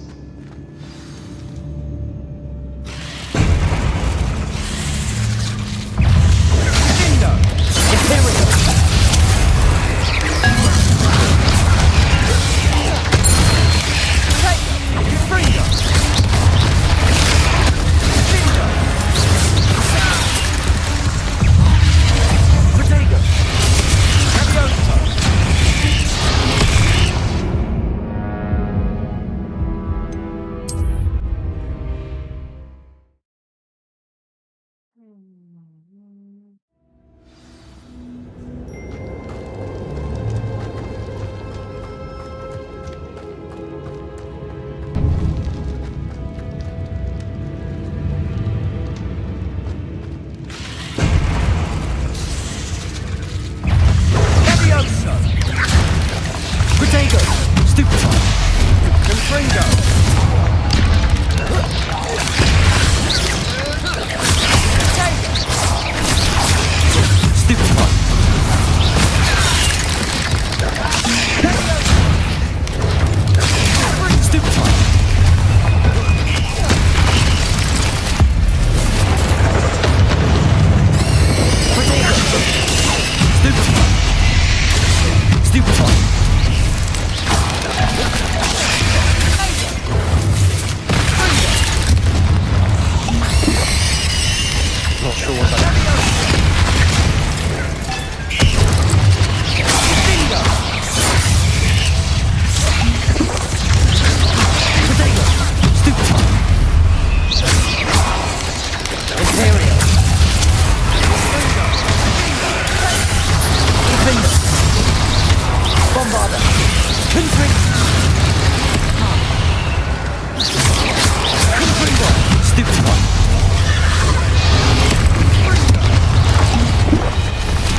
Stupid one.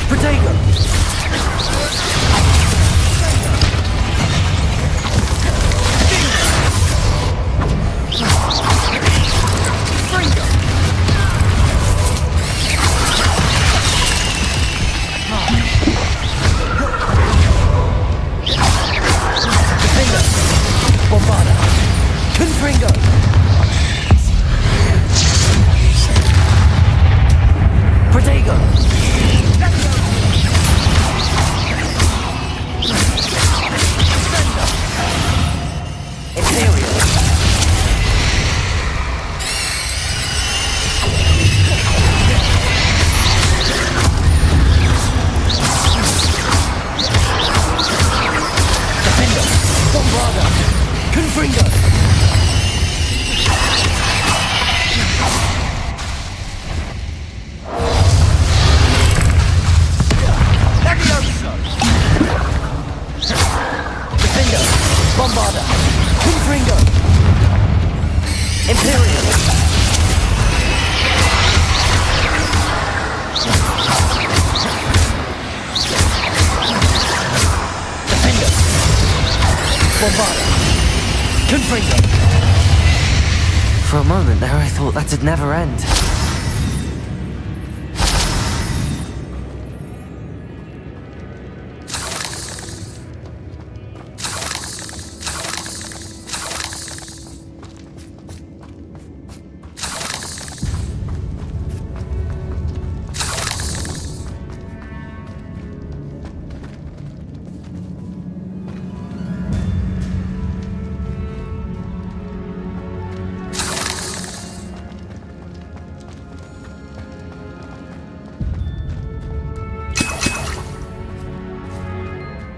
Protego. Bombarda. Confringo. Protego. Imperial. Defender. Bombarda. Confringo. Defender. Bombarda. Confringo. Imperial. Defender. Bombarda. Confringo. For a moment there, I thought that'd never end.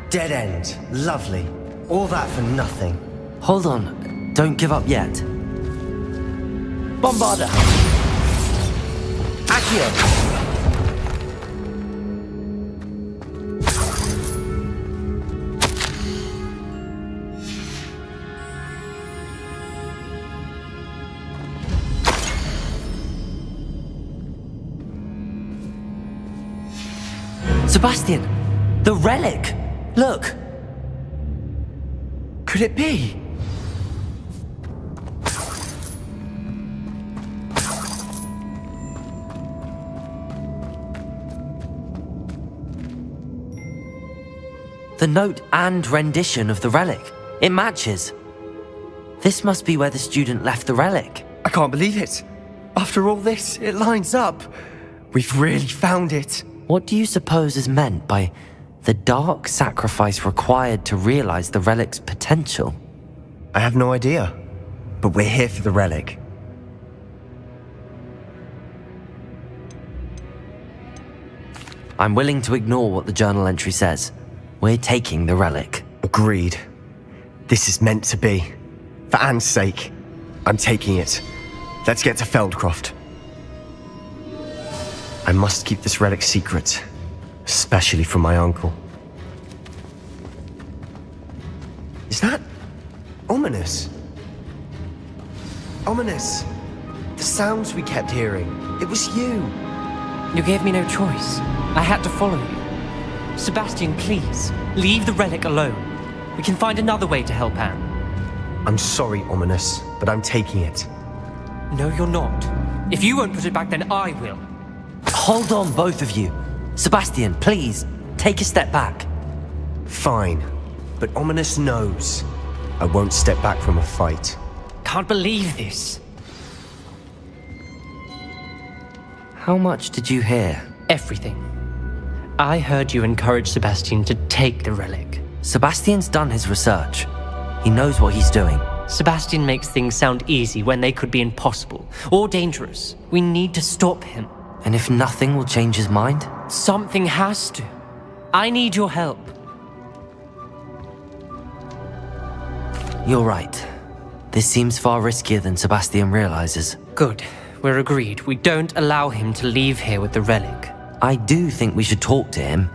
Dead end. Lovely. All that for nothing. Hold on. Don't give up yet. Bombarda. Accio. Sebastian! The relic! Look! Could it be? The note and rendition of the relic. It matches. This must be where the student left the relic. I can't believe it. After all this, it lines up. We've really found it. What do you suppose is meant by the dark sacrifice required to realize the relic's potential? I have no idea, but we're here for the relic. I'm willing to ignore what the journal entry says. We're taking the relic. Agreed. This is meant to be. For Anne's sake, I'm taking it. Let's get to Feldcroft. I must keep this relic secret, especially from my uncle. Is that ominous? Ominous. The sounds we kept hearing. It was you. You gave me no choice. I had to follow you. Sebastian, please, leave the relic alone. We can find another way to help Anne. I'm sorry, Ominous, but I'm taking it. No, you're not. If you won't put it back, then I will. Hold on, both of you. Sebastian, please, take a step back. Fine, but Ominous knows I won't step back from a fight. Can't believe this. How much did you hear? Everything. I heard you encourage Sebastian to take the relic. Sebastian's done his research. He knows what he's doing. Sebastian makes things sound easy when they could be impossible or dangerous. We need to stop him. And if nothing will change his mind? Something has to. I need your help. You're right. This seems far riskier than Sebastian realizes. Good. We're agreed. We don't allow him to leave here with the relic. I do think we should talk to him,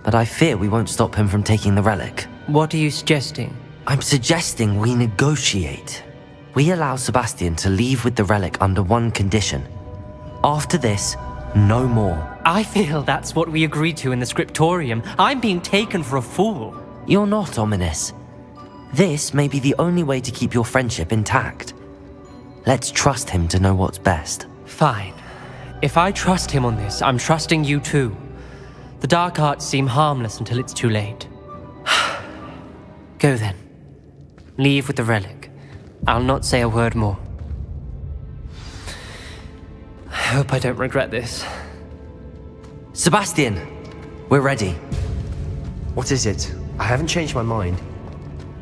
but I fear we won't stop him from taking the relic. What are you suggesting? I'm suggesting we negotiate. We allow Sebastian to leave with the relic under one condition. After this, no more. I feel that's what we agreed to in the scriptorium. I'm being taken for a fool. You're not, Ominous. This may be the only way to keep your friendship intact. Let's trust him to know what's best. Fine. If I trust him on this, I'm trusting you too. The dark arts seem harmless until it's too late. Go then. Leave with the relic. I'll not say a word more. I hope I don't regret this. Sebastian! We're ready. What is it? I haven't changed my mind.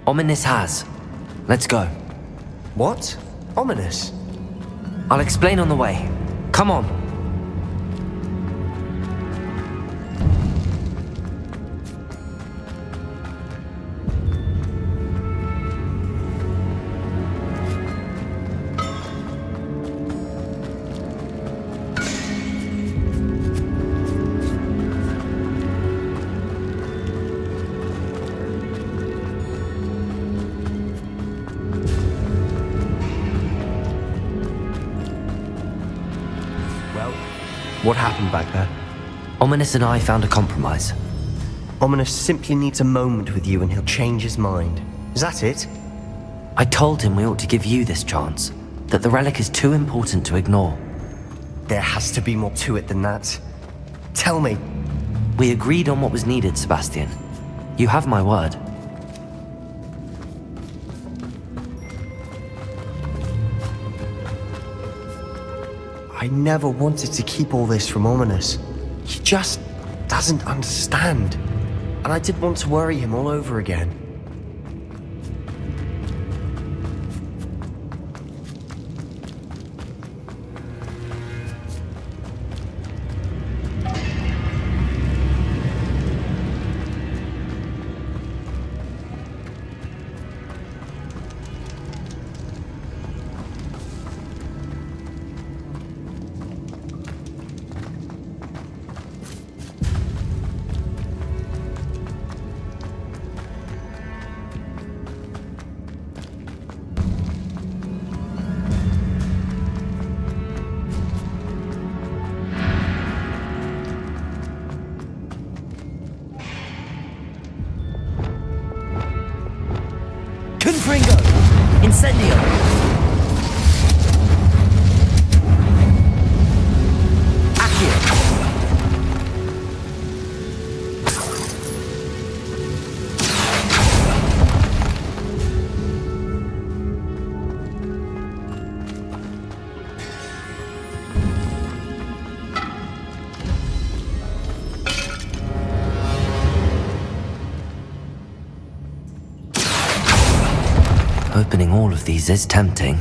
Ominous has. Let's go. What? Ominous? I'll explain on the way. Come on. What happened back there? Ominous and I found a compromise. Ominous simply needs a moment with you and he'll change his mind. Is that it? I told him we ought to give you this chance, that the relic is too important to ignore. There has to be more to it than that. Tell me. We agreed on what was needed, Sebastian. You have my word. I never wanted to keep all this from Ominous. He just doesn't understand. And I didn't want to worry him all over again. Confringo! Incendio! Accio! Opening all of these is tempting.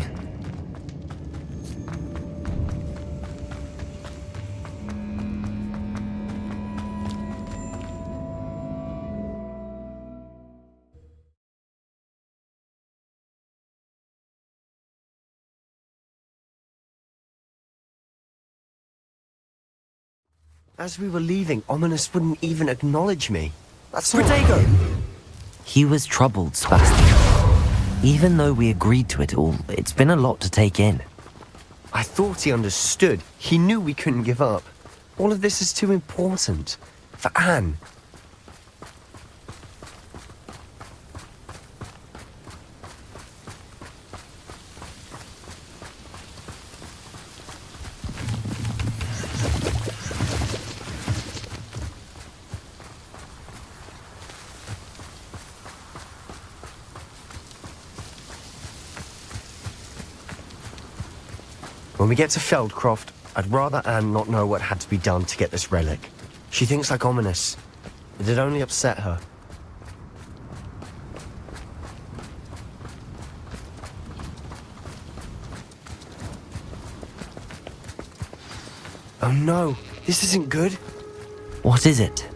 As we were leaving, Ominous wouldn't even acknowledge me. That's not... Protego! He was troubled, Sebastian. Even though we agreed to it all, it's been a lot to take in. I thought he understood. He knew we couldn't give up. All of this is too important. For Anne. When we get to Feldcroft, I'd rather Anne not know what had to be done to get this relic. She thinks like Ominous. It'd only upset her. Oh no, this isn't good. What is it?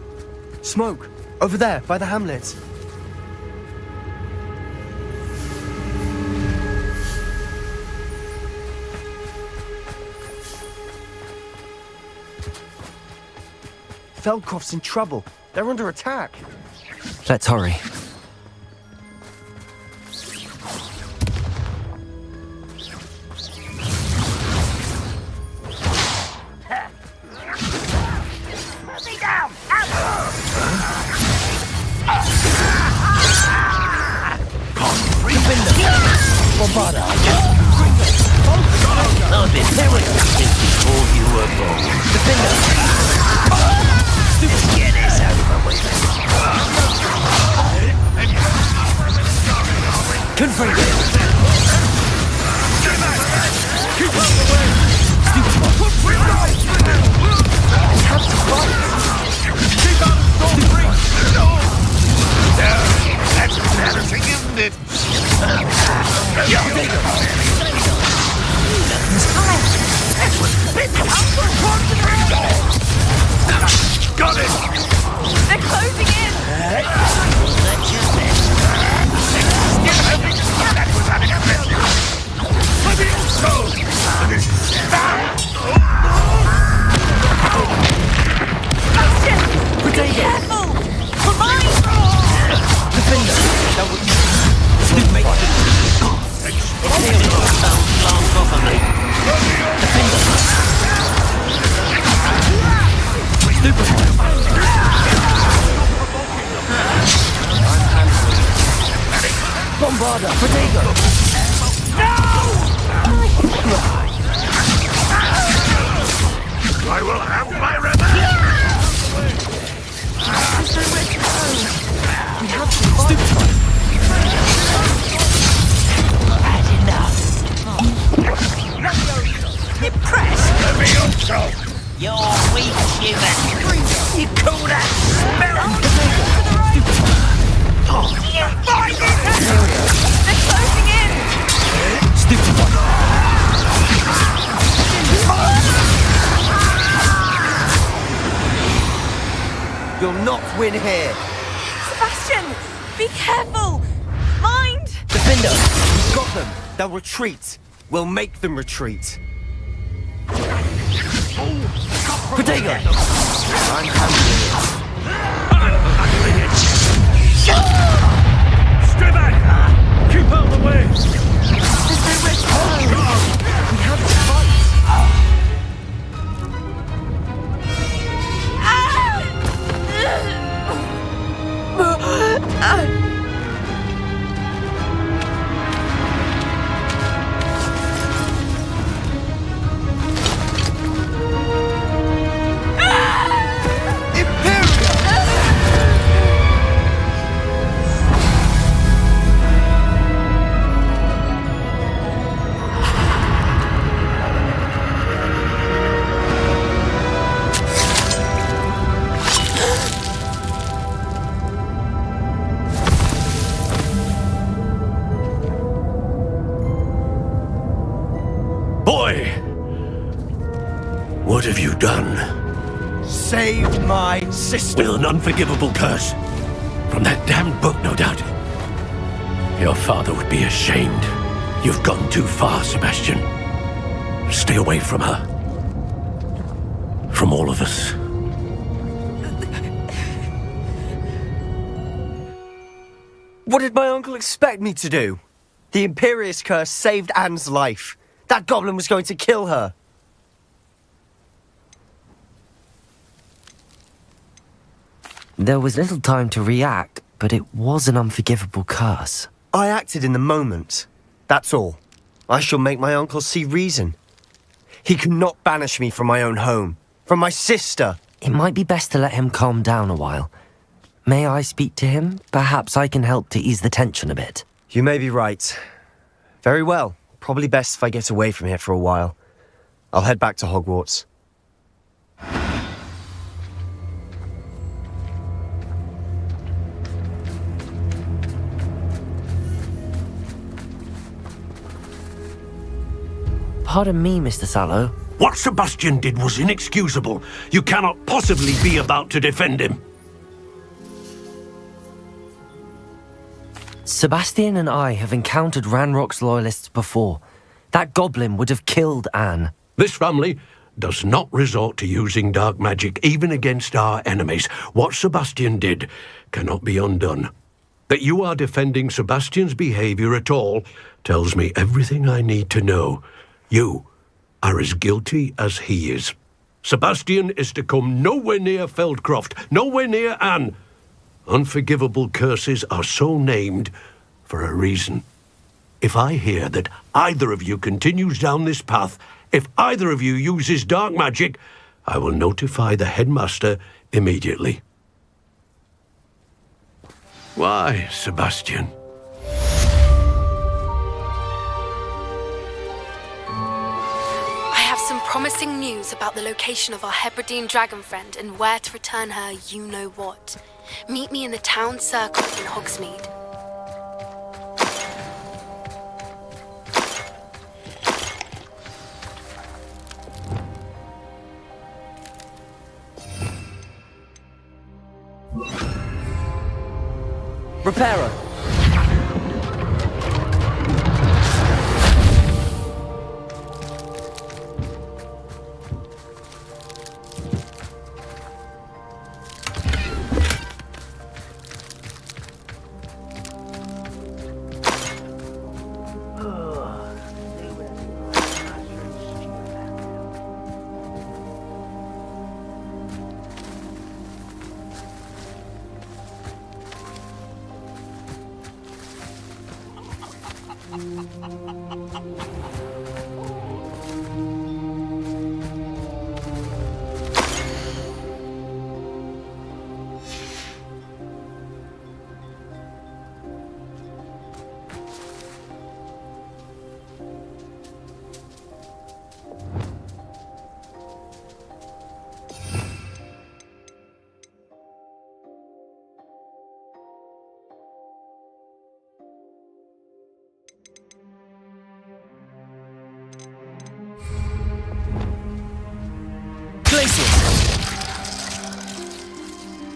Smoke! Over there, by the hamlet. Feldcroft's in trouble. They're under attack. Let's hurry. I've been married since before you were born. Let's get this over with. Confirm it. Keep out the way! Have to fight! Keep out of storm reach! That's embarrassing, isn't it? Got it! They're closing in! That was unexpected! Let me go! Be careful! For mine! Defender! That was... Bombarda! Protego! I will have my revenge! We have to Bad enough. Impressed? Let me up, so! You're weak, human. You call that smell? They're closing in! Stupid one! You'll not win here! Sebastian! Be careful! Mind! Defender! We've got them! They'll retreat! We'll make them retreat! Protego! I'm handling it! Stay back! Keep out the way! There's nowhere to go! We have to fight! Boy! What have you done? Save my sister! With an unforgivable curse. From that damned book, no doubt. Your father would be ashamed. You've gone too far, Sebastian. Stay away from her. From all of us. What did my uncle expect me to do? The Imperious Curse saved Anne's life. That goblin was going to kill her. There was little time to react, but it was an unforgivable curse. I acted in the moment. That's all. I shall make my uncle see reason. He cannot banish me from my own home, from my sister. It might be best to let him calm down a while. May I speak to him? Perhaps I can help to ease the tension a bit. You may be right. Very well. Probably best if I get away from here for a while. I'll head back to Hogwarts. Pardon me, Mr. Sallow. What Sebastian did was inexcusable. You cannot possibly be about to defend him. Sebastian and I have encountered Ranrock's loyalists before. That goblin would have killed Anne. This family does not resort to using dark magic, even against our enemies. What Sebastian did cannot be undone. That you are defending Sebastian's behavior at all tells me everything I need to know. You are as guilty as he is. Sebastian is to come nowhere near Feldcroft, nowhere near Anne. Unforgivable curses are so named for a reason. If I hear that either of you continues down this path, if either of you uses dark magic, I will notify the headmaster immediately. Why, Sebastian? I have some promising news about the location of our Hebridean dragon friend and where to return her you-know-what. Meet me in the town circle in Hogsmeade. Reparo!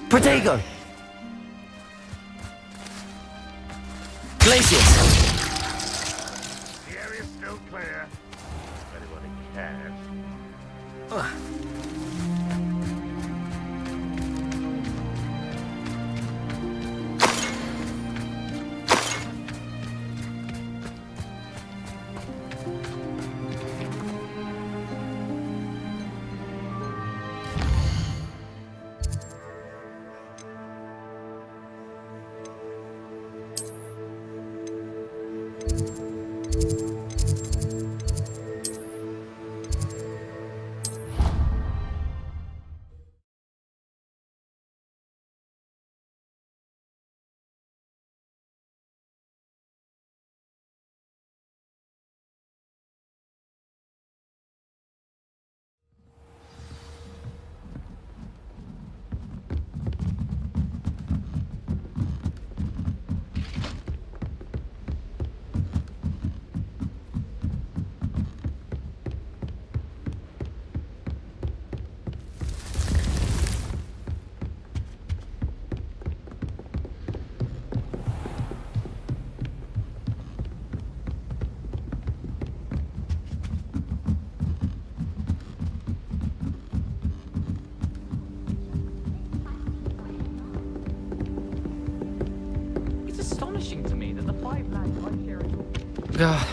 Protego! Glacius! The area's still clear. If anybody cares. To me that the 5 lads I share at all. God.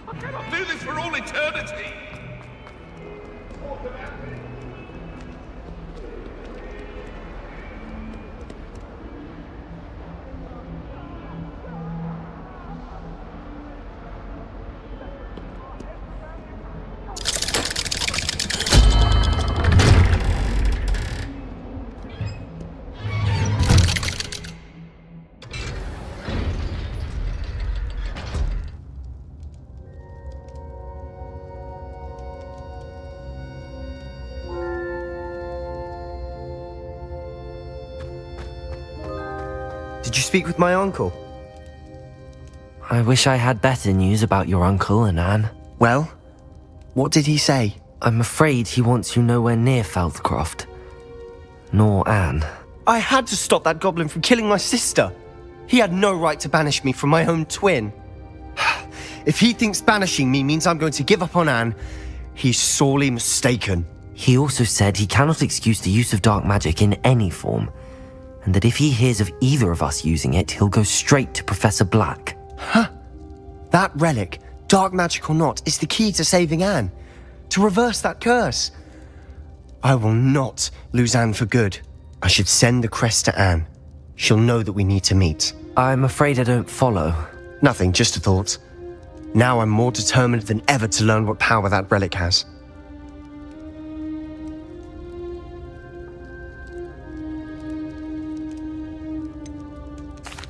I cannot do this for all eternity. Did you speak with my uncle? I wish I had better news about your uncle and Anne. Well, what did he say? I'm afraid he wants you nowhere near Feldcroft. Nor Anne. I had to stop that goblin from killing my sister. He had no right to banish me from my own twin. If he thinks banishing me means I'm going to give up on Anne, he's sorely mistaken. He also said he cannot excuse the use of dark magic in any form, and that if he hears of either of us using it, he'll go straight to Professor Black. Huh? That relic, dark magic or not, is the key to saving Anne. To reverse that curse. I will not lose Anne for good. I should send the crest to Anne. She'll know that we need to meet. I'm afraid I don't follow. Nothing, just a thought. Now I'm more determined than ever to learn what power that relic has.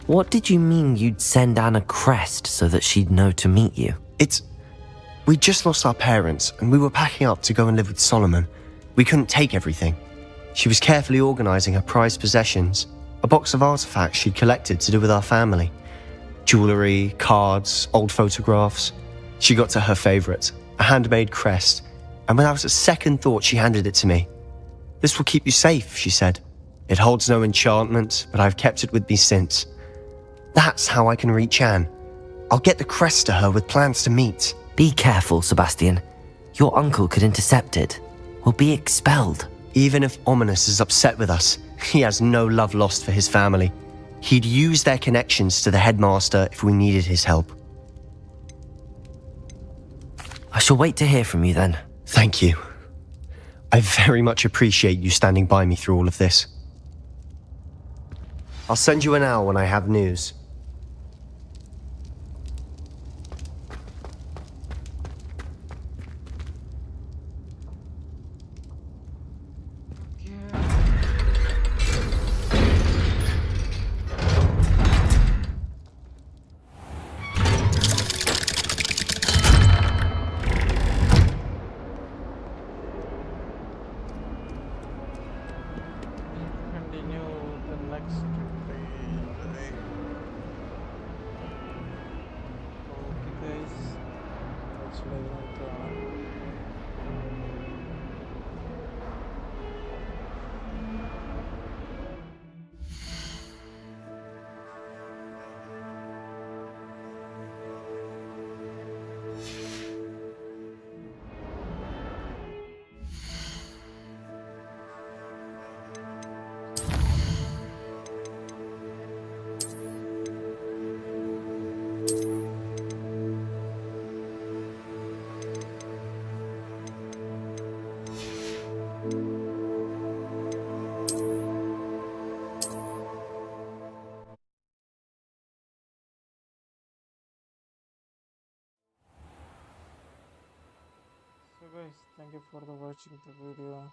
What did you mean you'd send Anne a crest so that she'd know to meet you? We just lost our parents, and we were packing up to go and live with Solomon. We couldn't take everything. She was carefully organising her prized possessions, a box of artifacts she'd collected to do with our family. Jewellery, cards, old photographs. She got to her favourite, a handmade crest, and without a second thought she handed it to me. "This will keep you safe," she said. "It holds no enchantment, but I've kept it with me since. That's how I can reach Anne. I'll get the crest to her with plans to meet." Be careful, Sebastian. Your uncle could intercept it. We'll be expelled. Even if Ominous is upset with us, he has no love lost for his family. He'd use their connections to the headmaster if we needed his help. I shall wait to hear from you then. Thank you. I very much appreciate you standing by me through all of this. I'll send you an hour when I have news. So guys, thank you for watching the video.